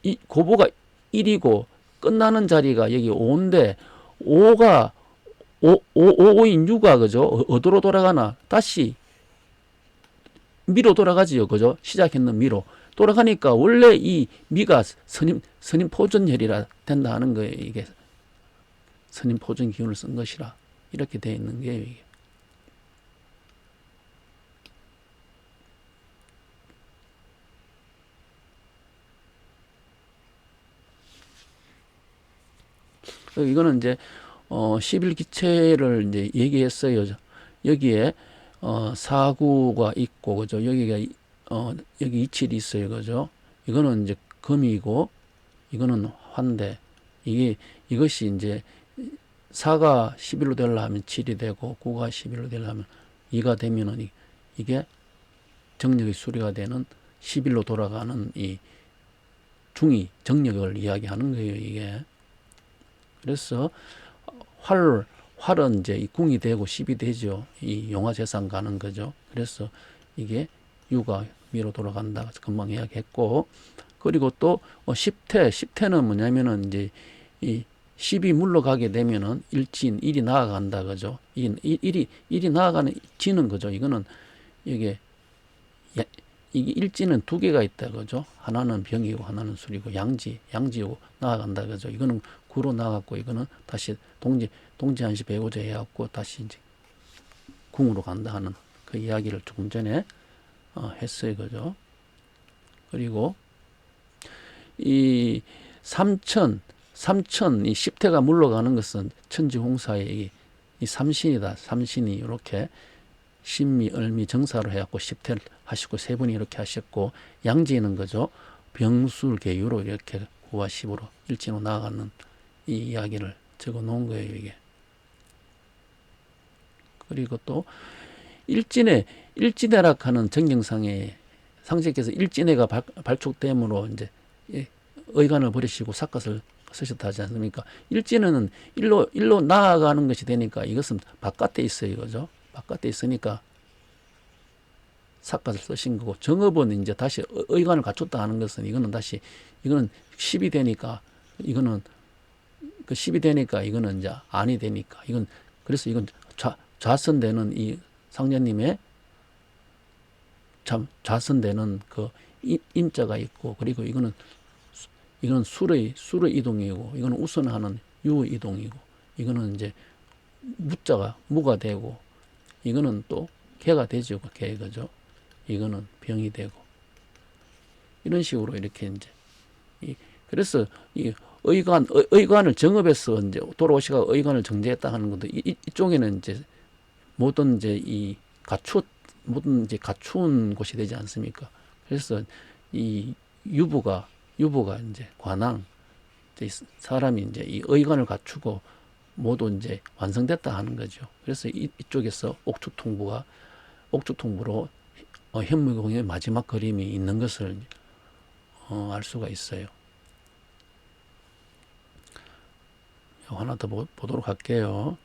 A: 1이고 끝나는 자리가 여기 5인데, 5인 6가, 그죠? 어디로 돌아가나? 다시 미로 돌아가지요. 그죠? 시작했는 미로 돌아가니까 원래 이 미가 스님 포전혈이라 된다 하는 거예요. 이게 스님 포전 기운을 쓴 것이라 이렇게 되어 있는 게요. 이게. 이거는 이제 11기체를 이제 얘기했어요. 여기에 사구가 있고, 그죠? 여기가 여기 이칠이 있어요. 그죠? 이거는 이제 금이고, 이거는 환대. 이것이 이제 4가 11로 되려면 7이 되고, 9가 11로 되려면 2가 되면은 이게 정력의 수리가 되는 11로 돌아가는 이 중이 정력을 이야기하는 거예요. 이게. 그래서 활은 이제 이 궁이 되고 10이 되죠. 이 용화재상 가는 거죠. 그래서 이게 유가 미로 돌아간다. 금방 이야기했고, 그리고 또 10태는 뭐냐면은 이제 이 10이 물러가게 되면은 일진 1이 나아간다. 그죠? 1이 나아가는 지는 거죠. 이거는 이게 일지는 두 개가 있다. 그죠? 하나는 병이고 하나는 술이고, 양지고 나아간다. 그죠? 이거는 구로 나갔고, 이거는 다시 동지한시 배고자 해갖고 다시 이제 궁으로 간다 하는 그 이야기를 조금 전에 했어요. 그죠? 그리고 이 삼천 이 10태가 물러가는 것은 천지홍사의 이 삼신이다. 삼신이 이렇게 신미, 을미, 정사로 해갖고 10태를 하시고, 세 분이 이렇게 하셨고, 양지는 거죠. 병술, 계유로 이렇게 9와 10으로 일진으로 나아가는 이 이야기를 적어 놓은 거예요. 이게. 그리고 또 일진해락하는 정경상에 상제께서 일진해가 발족됨으로 이제 의관을 버리시고 삿갓을 쓰셨다 하지 않습니까? 일진해는 일로 나아가는 것이 되니까 이것은 바깥에 있어요, 그죠? 바깥에 있으니까 삿갓을 쓰신 거고, 정업은 이제 다시 의관을 갖췄다 하는 것은 이거는 10이 되니까 이거는 그 10이 되니까 이거는 이제 안이 되니까 그래서 이건 좌선되는 이 상제님의 좌선되는 그 임자가 있고, 그리고 이거는 술의 이동이고, 이거는 우선하는 유의 이동이고, 이거는 이제 무가 되고, 이거는 또 개가 되죠, 개거죠. 이거는 병이 되고, 이런 식으로 이렇게 이제 그래서 이 의관을 정업해서 이제 돌아오시가 의관을 정제했다 하는 것도 이쪽에는 이제 모든 갖춘 곳이 되지 않습니까? 그래서 이 유부가 이제 관왕, 사람이 이제 이 의관을 갖추고 모두 이제 완성됐다 하는 거죠. 그래서 이쪽에서 옥축통부로 현무공의 마지막 그림이 있는 것을 알 수가 있어요. 하나 더 보도록 할게요.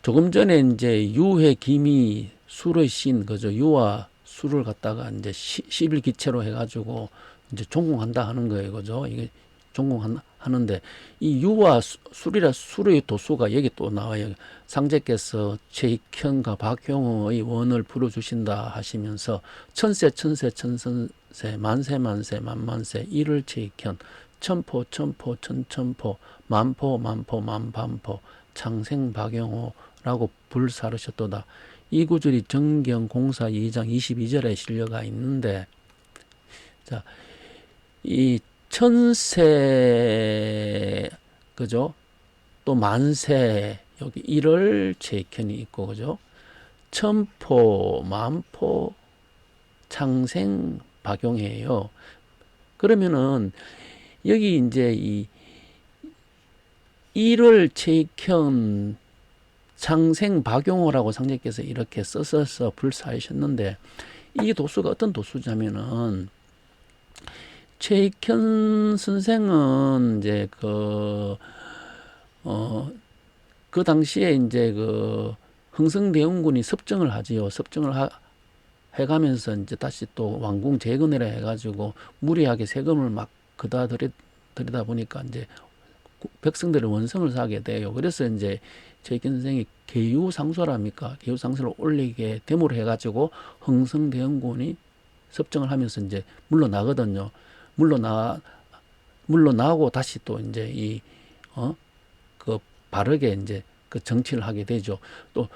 A: 조금 전에 이제 유해 기미 술의 신, 그죠? 유와 술을 갖다가 이제 11기체로 해가지고 이제 종공한다 하는 거예요, 그죠? 이게 종공하는데 이 유와 술의 도수가 여기 또 나와요. 상제께서 최익현과 박형호의 원을 불어주신다 하시면서 천세 만세 만만세 일을 최익현 천포 천천포 만포 만반포 창생 박영호라고 불사르셨도다. 이 구절이 정경공사 2장 22절에 실려가 있는데, 자, 이 천세, 그죠? 또 만세, 여기 일월 제견이 있고, 그죠? 천포, 만포, 창생 박용해요. 그러면은 여기 이제 이 일월 제견 창생 박용호라고 상제께서 이렇게 써서 불사하셨는데, 이 도수가 어떤 도수냐면은 최익현 선생은 이제 그 당시에 이제 그 흥성대원군이 섭정을 하지요. 섭정을 해가면서 이제 다시 또 왕궁 재건을 해가지고 무리하게 세금을 막 그다 들이다 보니까 이제 백성들의 원성을 사게 돼요. 그래서 이제 최익현 선생이 계유상소랍니까? 계유상소를 올리게 데모를 해가지고 흥성대원군이 섭정을 하면서 이제 물러나거든요. 물러나고 다시 또 이제 그 바르게 이제 그 정치를 하게 되죠. 또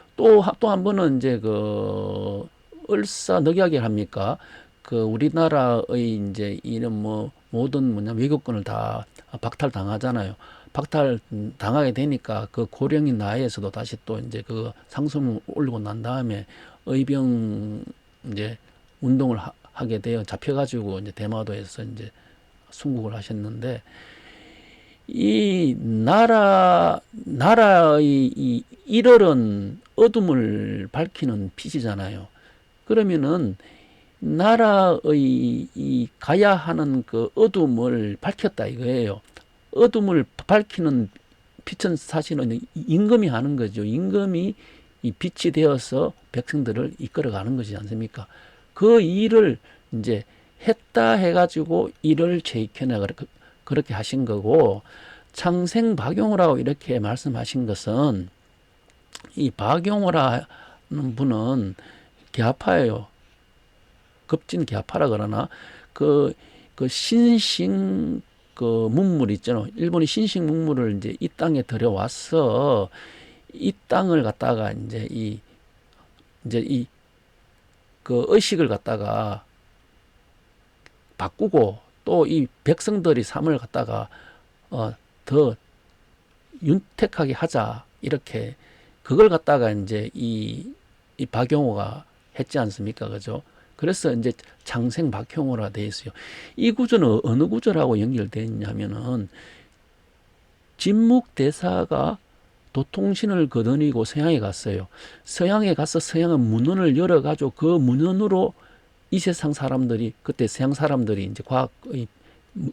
A: 한 번은 이제 그 을사늑약을 합니까? 그 우리나라의 이제 이런 모든 외교권을 다 박탈당하잖아요. 박탈당하게 되니까 그 고령인 나이에서도 다시 또 이제 그 상소문을 올리고 난 다음에 의병 이제 운동을 하게 돼요. 잡혀가지고 이제 대마도에서 이제 순국을 하셨는데, 이 나라의 이 일월은 어둠을 밝히는 빛이잖아요. 그러면은 나라의 이 가야 하는 그 어둠을 밝혔다 이거예요. 어둠을 밝히는 빛은 사실은 임금이 하는 거죠. 임금이 이 빛이 되어서 백성들을 이끌어가는 것이지 않습니까? 그 일을 이제 했다 해가지고 일을 제익현에 그렇게 하신 거고, 창생 박용호라고 이렇게 말씀하신 것은 이 박용호라는 분은 계파예요. 급진 계파라 그러나 그 신식 그 문물 있잖아요. 일본이 신식 문물을 이제 이 땅에 들여와서 이 땅을 갖다가 이제 이 그 의식을 갖다가 바꾸고 또 이 백성들이 삶을 갖다가 더 윤택하게 하자, 이렇게 그걸 갖다가 이제 이 박용호가 했지 않습니까? 그죠? 그래서 이제 창생 박용호라 돼 있어요. 이 구조는 어느 구조라고 연결되어 있냐면은 진묵대사가 도통신을 거느리고 서양에 갔어요. 서양에 가서 서양은 문헌을 열어가지고 그 문헌으로 이 세상 사람들이, 그때 서양 사람들이 이제 과학의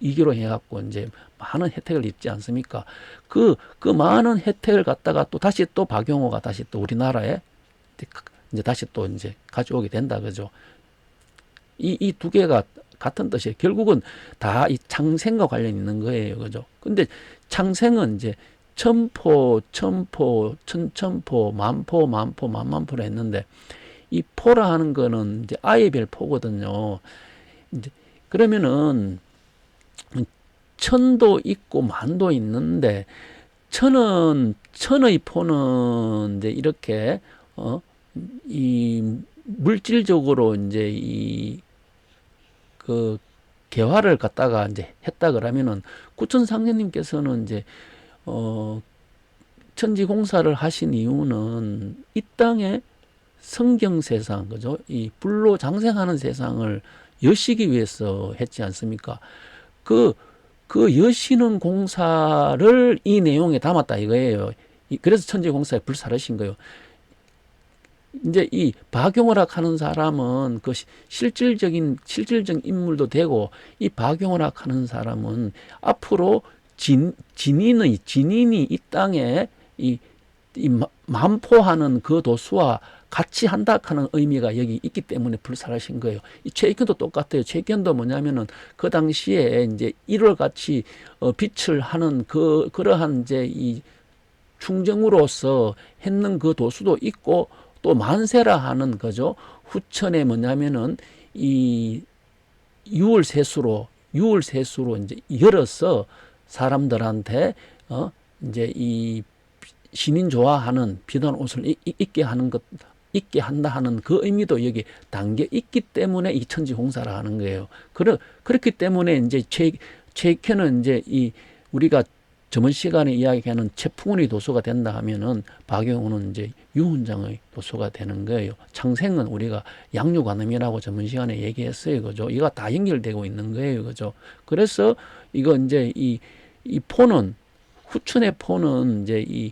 A: 이교로 해갖고 이제 많은 혜택을 입지 않습니까? 그 많은 혜택을 갖다가 또 다시 또 박용호가 다시 또 우리나라에 이제 다시 또 이제 가져오게 된다, 그죠? 이 두 개가 같은 뜻이에요. 결국은 다 이 창생과 관련이 있는 거예요, 그죠? 근데 창생은 이제 천포, 천천포, 만포, 만만포로 했는데, 이 포라 하는 거는 이제 아이별 포거든요. 이제 그러면은 천도 있고 만도 있는데, 천의 포는 이제 이렇게 이 물질적으로 이제 그 개화를 갖다가 이제 했다 그러면은 구천상제님께서는 이제 천지공사를 하신 이유는 이 땅에 성경 세상, 그죠? 이 불로 장생하는 세상을 여시기 위해서 했지 않습니까? 그 여시는 공사를 이 내용에 담았다 이거예요. 그래서 천지공사에 불사르신 거예요. 이제 이 박용호락 하는 사람은 그 실질적인 인물도 되고, 이 박용호락 하는 사람은 앞으로 진인이 이 땅에 이 만포하는 그 도수와 같이 한다 하는 의미가 여기 있기 때문에 불살하신 거예요. 이 최익현도 똑같아요. 최익현도 뭐냐면은 그 당시에 이제 일월 같이 빛을 하는 그러한 이제 이 충정으로서 했는 그 도수도 있고, 또 만세라 하는 거죠. 후천에 뭐냐면은 이 유월세수로 이제 열어서 사람들한테 이제 이 신인 좋아하는 비단 옷을 입게 한다 하는 그 의미도 여기 담겨 있기 때문에 이 천지공사라 하는 거예요. 그렇기 때문에 이제 최익현은 이제 이 우리가 저번 시간에 이야기하는 채풍운이 도수가 된다 하면은 박용호는 이제 유훈장의 도수가 되는 거예요. 창생은 우리가 양육관음이라고 저번 시간에 얘기했어요, 그죠? 이거 다 연결되고 있는 거예요, 그죠? 그래서 이거 이제 이 포는, 후춘의 포는 이제 이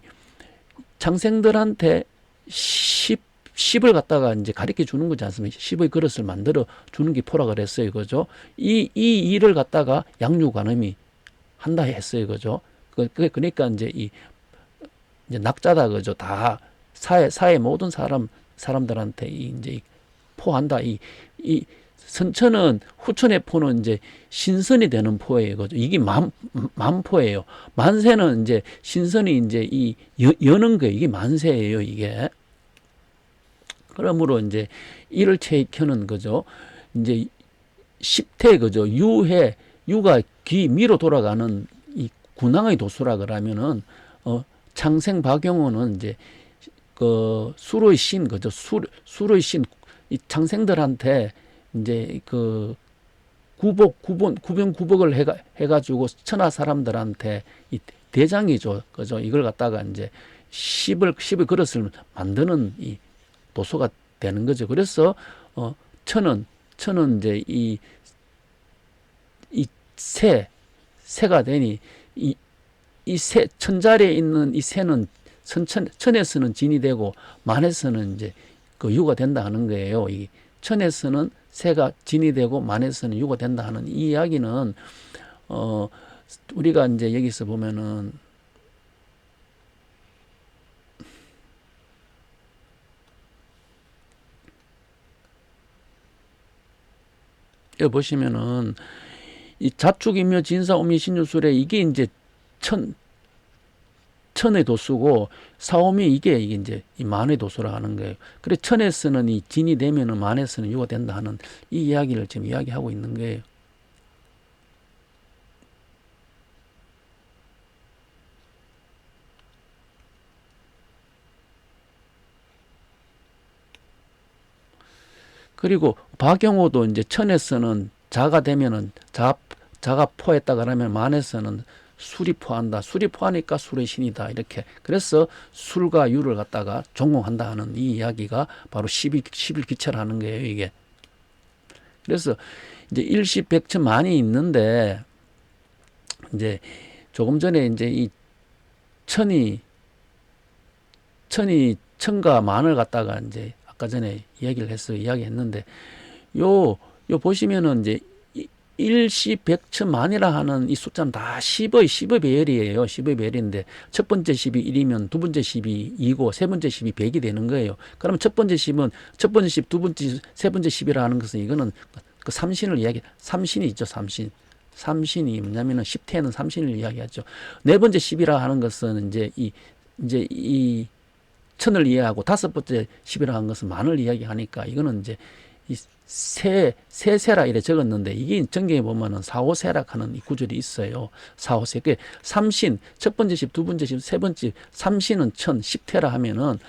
A: 창생들한테 10을 갖다가 이제 가르쳐 주는 거지 않습니까? 10의 그릇을 만들어 주는 게 포라 그랬어요, 그죠? 이 일을 갖다가 양육관음이 한다 했어요, 그죠? 그러니까 이제 이제 낙자다, 그죠? 다 사회 모든 사람들한테 이제 포한다. 이 선천은, 후천의 포는 이제 신선이 되는 포예요, 그죠? 이게 만포예요. 만세는 이제 신선이 이제 여는 거예요. 이게 만세예요, 이게. 그러므로 이제 이를 체익하는, 그죠? 이제 10태, 그죠? 유가 미로 돌아가는 군왕의 도수라 그러면은 창생 박용호는 이제 그 수로의 신, 그죠? 수로의 신, 이 창생들한테 이제 그 구변구복을 해가지고 천하 사람들한테 이 대장이죠, 그죠? 이걸 갖다가 이제 10의 그릇을 만드는 이 도수가 되는 거죠. 그래서 천은 이제 이 새가 되니, 이 천자리에 있는 이 새는 천에서는 진이 되고 만에서는 이제 그 유가 된다 하는 거예요. 이 천에서는 새가 진이 되고 만에서는 유가 된다 하는 이 이야기는 우리가 이제 여기서 보면은 여기 보시면은 이 자축인묘 진사오미 신유술에 이게 이제 천의 도수고, 사오미 이게 이제 이 만의 도수라 하는 거예요. 그래 천에서는 이 진이 되면은 만에서는 유가 된다 하는 이 이야기를 지금 이야기하고 있는 거예요. 그리고 박영호도 이제 천에서는 자가 되면은 자가 포했다 그러면 만에서는 술이 포한다. 술이 포하니까 술의 신이다. 이렇게. 그래서 술과 유를 갖다가 종공한다 하는 이 이야기가 바로 11기체라는 거예요, 이게. 그래서 이제 일십백천 만이 있는데, 이제 조금 전에 이제 이 천이 천과 만을 갖다가 이제 아까 전에 이야기했는데 요 보시면은 이제 일십 백천만이라 하는 이 숫자는 다 10의 배열이에요. 10의 배열인데 첫 번째 10이 1이면 두 번째 10이 2고 세 번째 10이 100이 되는 거예요. 그러면 첫 번째 10은 첫 번째 10, 두 번째 세 번째 10이라 하는 것은 이거는 그 삼신을 삼신이 있죠. 삼신이 뭐냐면은 10태는 삼신을 이야기하죠. 네 번째 10이라 하는 것은 이제 이 천을 이해하고 다섯 번째 10이라 하는 것은 만을 이야기하니까 이거는 이제 이 세세라 이래 적었는데 이게 정경에 보면은 사오세라 하는 이 구절이 있어요. 사오세. 그 삼신, 첫 번째 십, 두 번째 십, 세 번째 삼신은 천, 십태라 하면은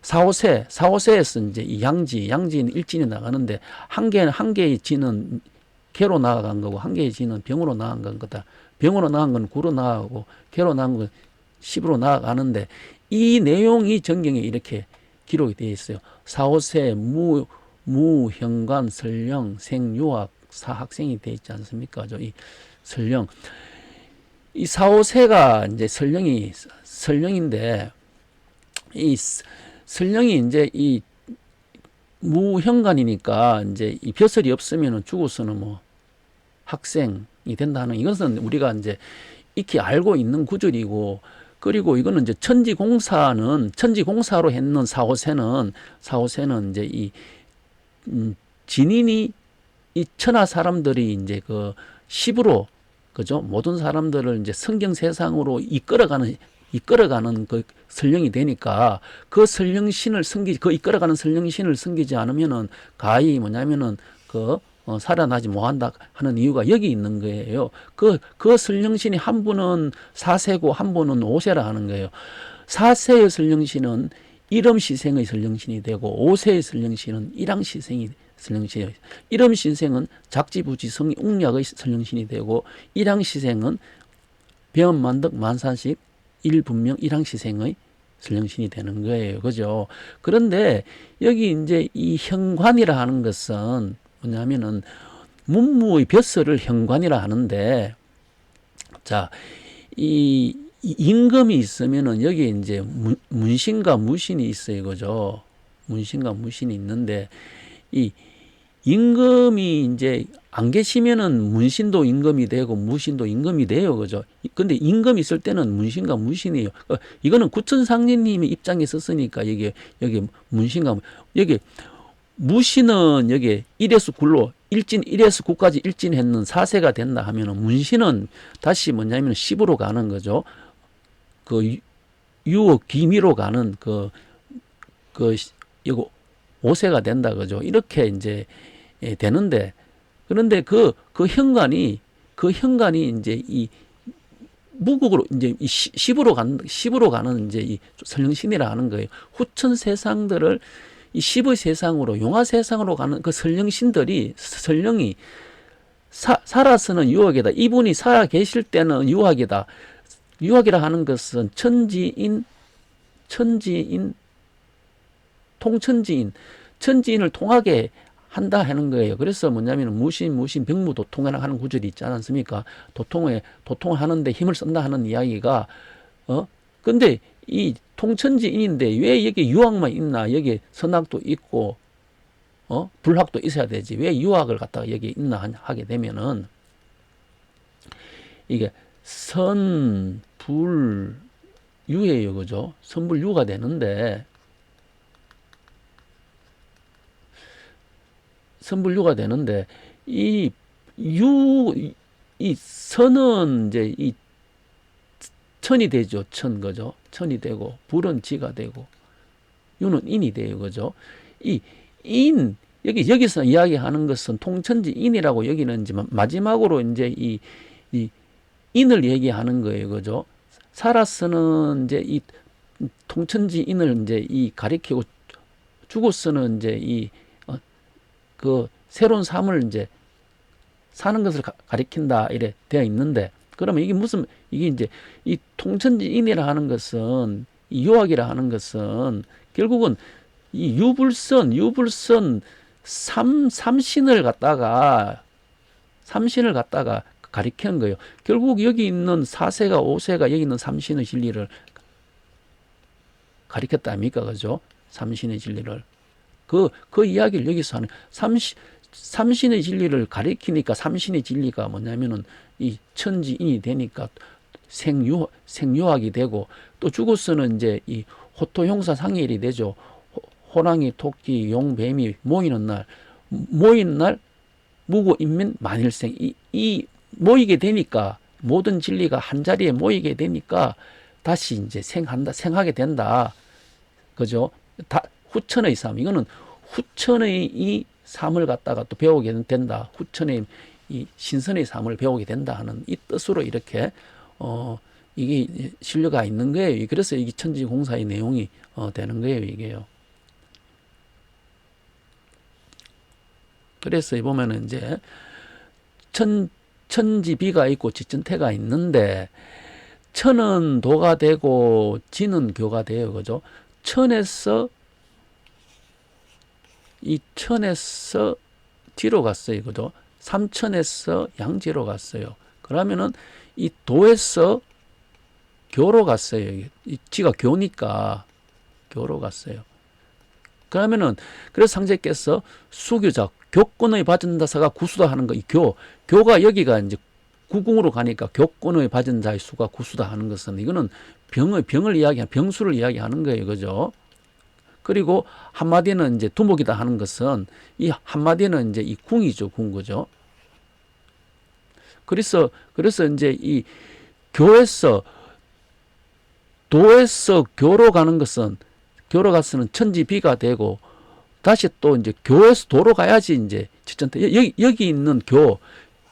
A: 사오세에서 이제 이 양지는 일진이 나가는데 한 개의 지는 개로 나아간 거고 한 개의 지는 병으로 나아간 거다. 병으로 나간 건 구로 나아가고 개로 나간 건 십으로 나아가는데 이 내용이 정경에 이렇게 기록이 되어 있어요. 사오세 무현관 설령 생유학 사학생이 되어 있지 않습니까? 이 설령 이 사오세가 이제 설령인데 이 설령이 이제 이 무현관이니까 이제 이 벼슬이 없으면은 죽어서는 뭐 학생이 된다는 이것은 우리가 이제 익히 알고 있는 구절이고 그리고 이거는 이제 천지공사로 했는 사오세는 이제 이 진인이 이 천하 사람들이 이제 그 십으로 그죠 모든 사람들을 이제 성경 세상으로 이끌어가는 그 설령이 되니까 그 설령신을 그 이끌어가는 설령신을 섬기지 않으면은 가히 뭐냐면은 살아나지 못한다 하는 이유가 여기 있는 거예요. 그 설령신이 한 분은 사세고 한 분은 오세라 하는 거예요. 사세의 설령신은 일엄시생의 설령신이 되고 오세의 설령신은 일왕시생이 설령신이에요. 일엄시생은 작지부지성이 웅약의 설령신이 되고 일왕시생은 배엄만덕 만산식 일분명 일왕시생의 설령신이 되는 거예요. 그죠? 그런데 여기 이제 이 현관이라 하는 것은 뭐냐면은 문무의 벼슬을 현관이라 하는데 자, 이 임금이 있으면은 여기에 이제 문신과 무신이 있어요. 그죠? 문신과 무신이 있는데 이 임금이 이제 안 계시면은 문신도 임금이 되고 무신도 임금이 돼요. 그죠? 근데 임금이 있을 때는 문신과 무신이에요. 이거는 구천상제님의 입장에 썼으니까 여기 문신과 여기 무신은 여기 1에서 9로 1에서 9까지 일진했는 사세가 된다 하면은 문신은 다시 뭐냐면 10으로 가는 거죠. 유어 기미로 가는 이거 5세가 된다 그죠. 이렇게 이제 되는데 그런데 그 현관이 이제 이 무국으로 이제 이 10으로 가는 이제 이 설령신이라 하는 거예요. 후천 세상들을 이 10의 세상으로 용화 세상으로 가는 그 설령신들이 설령이 살아서는 유학이다. 이분이 살아 계실 때는 유학이다. 유학이라 하는 것은 천지인 천지인을 통하게 한다 하는 거예요. 그래서 뭐냐면 무신 병무도통이라 하는 구절이 있지 않습니까? 도통을 하는데 힘을 쓴다 하는 이야기가 근데 이 통천지인인데 왜 여기 유학만 있나? 여기 선학도 있고 불학도 있어야 되지. 왜 유학을 갖다가 여기 있나 하게 되면은 이게 선불유예요. 그죠? 선불유가 되는데 이 선은 이제 이 천이 되죠. 그죠? 천이 되고 불은 지가 되고 유는 인이 돼요. 그죠? 여기서 이야기하는 것은 통천지인이라고 여기는 이제 마지막으로 이제 이 인을 얘기하는 거예요. 그죠? 살아서는 이제 이 통천지인을 이제 가리키고 죽어서는 이제 새로운 삶을 이제 사는 것을 가리킨다 이래 되어 있는데 그러면 이게 이제 이 통천지인이라 하는 것은 이 유학이라 하는 것은 결국은 이 유불선 삼신을 갖다가 가리키는 거예요. 결국 여기 있는 4세가 5세가 여기 있는 삼신의 진리를 가리켰다 아닙니까? 그죠? 삼신의 진리를. 그 이야기를 여기서 하는, 삼신의 진리를 가리키니까 삼신의 진리가 뭐냐면은 이 천지인이 되니까 생유학이 되고, 또 죽어서는 이제 이 호토형사 상일이 되죠. 호랑이, 토끼, 용, 뱀이 모이는 날, 무고, 인민, 만일생. 이 모이게 되니까, 모든 진리가 한 자리에 모이게 되니까 다시 이제 생하게 된다. 그죠? 후천의 삶. 이거는 후천의 이 삶을 갖다가 또 배우게 된다. 후천의 이 신선의 삶을 배우게 된다 하는 이 뜻으로 이렇게 이게 실려가 있는 거예요. 그래서 이게 천지공사의 내용이 되는 거예요, 이게요. 그래서 보면은 이제 천지비가 있고 지천태가 있는데, 천은 도가 되고 지는 교가 돼요. 그죠? 천에서 뒤로 갔어요. 그죠? 삼천에서 양지로 갔어요. 그러면은 이 도에서 교로 갔어요. 이 지가 교니까 교로 갔어요. 그러면은, 그래서 상제께서 수교자, 교권의 받은 자사가 구수다 하는 거, 이 교가 여기가 이제 구궁으로 가니까 교권의 받은 자의 수가 구수다 하는 것은, 이거는 병을 이야기하는, 병수를 이야기하는 거예요. 그죠? 그리고 한마디는 이제 두목이다 하는 것은, 이 한마디는 이제 이 궁이죠. 궁. 그죠? 그래서 이제 이 도에서 교로 가는 것은, 교로 갔으면 천지비가 되고, 다시 또 이제 교에서 도로 가야지 이제 지천태. 여기 있는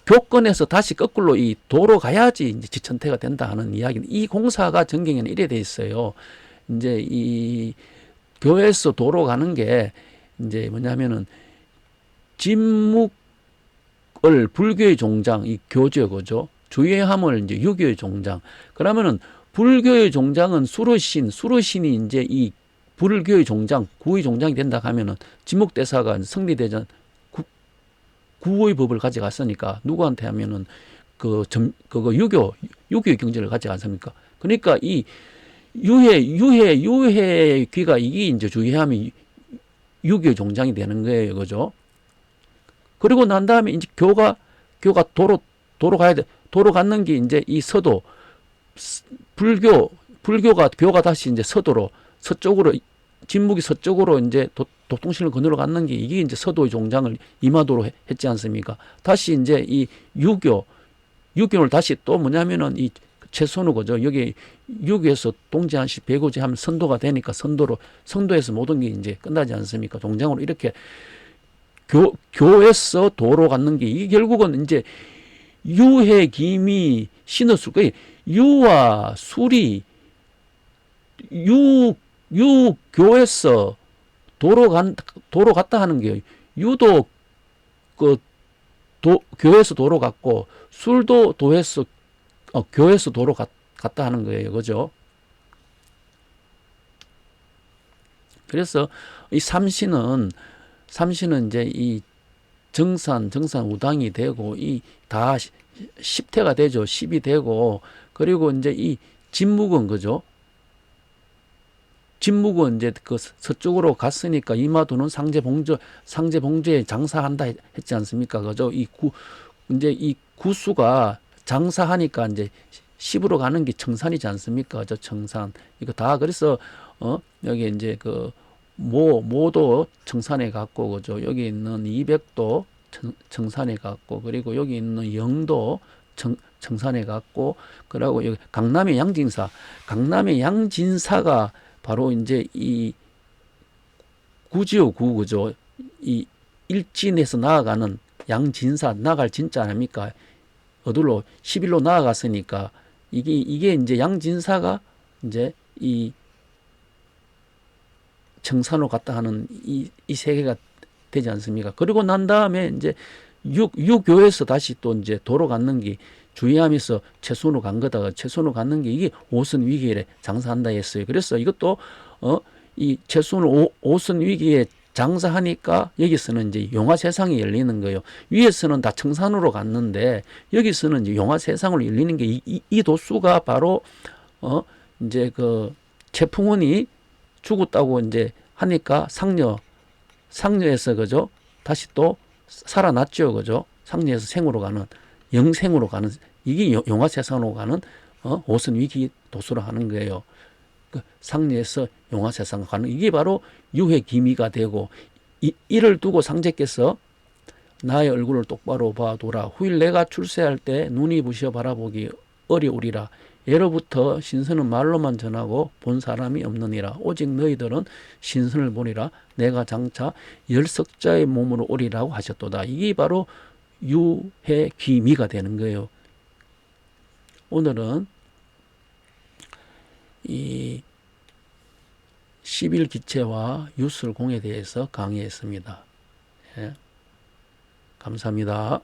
A: 교권에서 다시 거꾸로 이 도로 가야지 이제 지천태가 된다 하는 이야기는, 이 공사가 정경에는 이래 돼 있어요. 이제 이 교에서 도로 가는 게 이제 뭐냐면은 진묵을 불교의 종장, 이 교죠, 그죠? 주의함을 이제 유교의 종장. 그러면은 불교의 종장은 수르신이 이제 이 불교의 종장, 구의 종장이 된다 하면은 진묵대사가 성리대전 구의 법을 가져갔으니까, 누구한테 하면은 그거 유교의 경제를 가져갔습니까? 그러니까 이 유해 귀가, 이게 이제 주의함이 유교의 종장이 되는 거예요. 그죠? 그리고 난 다음에 이제 교가 도로 가야 돼. 도로 갔는 게 이제 이 서도, 교가 다시 이제 서쪽으로, 진묵이 서쪽으로 이제 독동신을 건너러 갔는 게, 이게 이제 서도의 종장을 이마도로 했지 않습니까? 다시 이제 이 유교를 다시 또 뭐냐면은 이 최선우. 그죠? 여기 유교에서 동지한시 배고지 하면 선도가 되니까 선도에서 모든 게 이제 끝나지 않습니까? 종장으로 이렇게 교에서 도로 갔는 게, 이게 결국은 이제 유해, 기미, 신어술, 그 유와 술이 유교에서 도로 갔다 하는 게, 유도 교에서 도로 갔고, 술도 교에서 도로 갔다 하는 거예요. 그죠? 그래서 이 삼신은 이제 이 정산 우당이 되고, 이 다 10태가 되죠. 10이 되고, 그리고 이제 이 진묵은, 그죠? 진묵은 이제 그 서쪽으로 갔으니까 이마도는 상제봉조에 장사한다 했지 않습니까? 그죠? 이제 이 구수가 장사하니까 이제 10으로 가는 게 청산이지 않습니까? 그죠? 청산. 이거 다, 그래서, 여기 이제 모도 청산에 갔고, 그죠? 여기 있는 200도 청산에 갔고, 그리고 여기 있는 영도 청산에 갔고, 그리고 여기 강남의 양진사가 바로 이제 이 구지요, 그죠? 이 일진에서 나아가는 양진사, 나갈 진짜 아닙니까? 어디로 11로 나아갔으니까, 이게 이제 양진사가 이제 이 청산으로 갔다 하는 이 세계가 되지 않습니까? 그리고 난 다음에 이제 유교에서 다시 또 이제 도로 갔는 게, 주의하면서 최선으로 간 거다가, 최선으로 갔는 게 이게 오선 위기에 장사한다 했어요. 그래서 이것도 이 최선으로 오선 위기에 장사하니까 여기서는 이제 용화 세상이 열리는 거예요. 위에서는 다 청산으로 갔는데 여기서는 이제 용화 세상으로 열리는 게, 이 도수가 바로 이제 그 채풍원이 죽었다고 이제 하니까 상녀에서 그죠? 다시 또 살아났죠, 그죠? 상녀에서 생으로 가는 영생으로 가는 이게 용화 세상으로 가는 오선 위기 도수로 하는 거예요. 그 상녀에서 용화 세상 가는 이게 바로 유해 기미가 되고 이를 두고 상제께서 나의 얼굴을 똑바로 봐두라. 후일 내가 출세할 때 눈이 부셔 바라보기 어려우리라. 예로부터 신선은 말로만 전하고 본 사람이 없느니라. 오직 너희들은 신선을 보리라. 내가 장차 열석자의 몸으로 오리라고 하셨도다. 이게 바로 유해 기미가 되는 거예요. 오늘은 이 11기체와 유술공에 대해서 강의했습니다. 예. 감사합니다.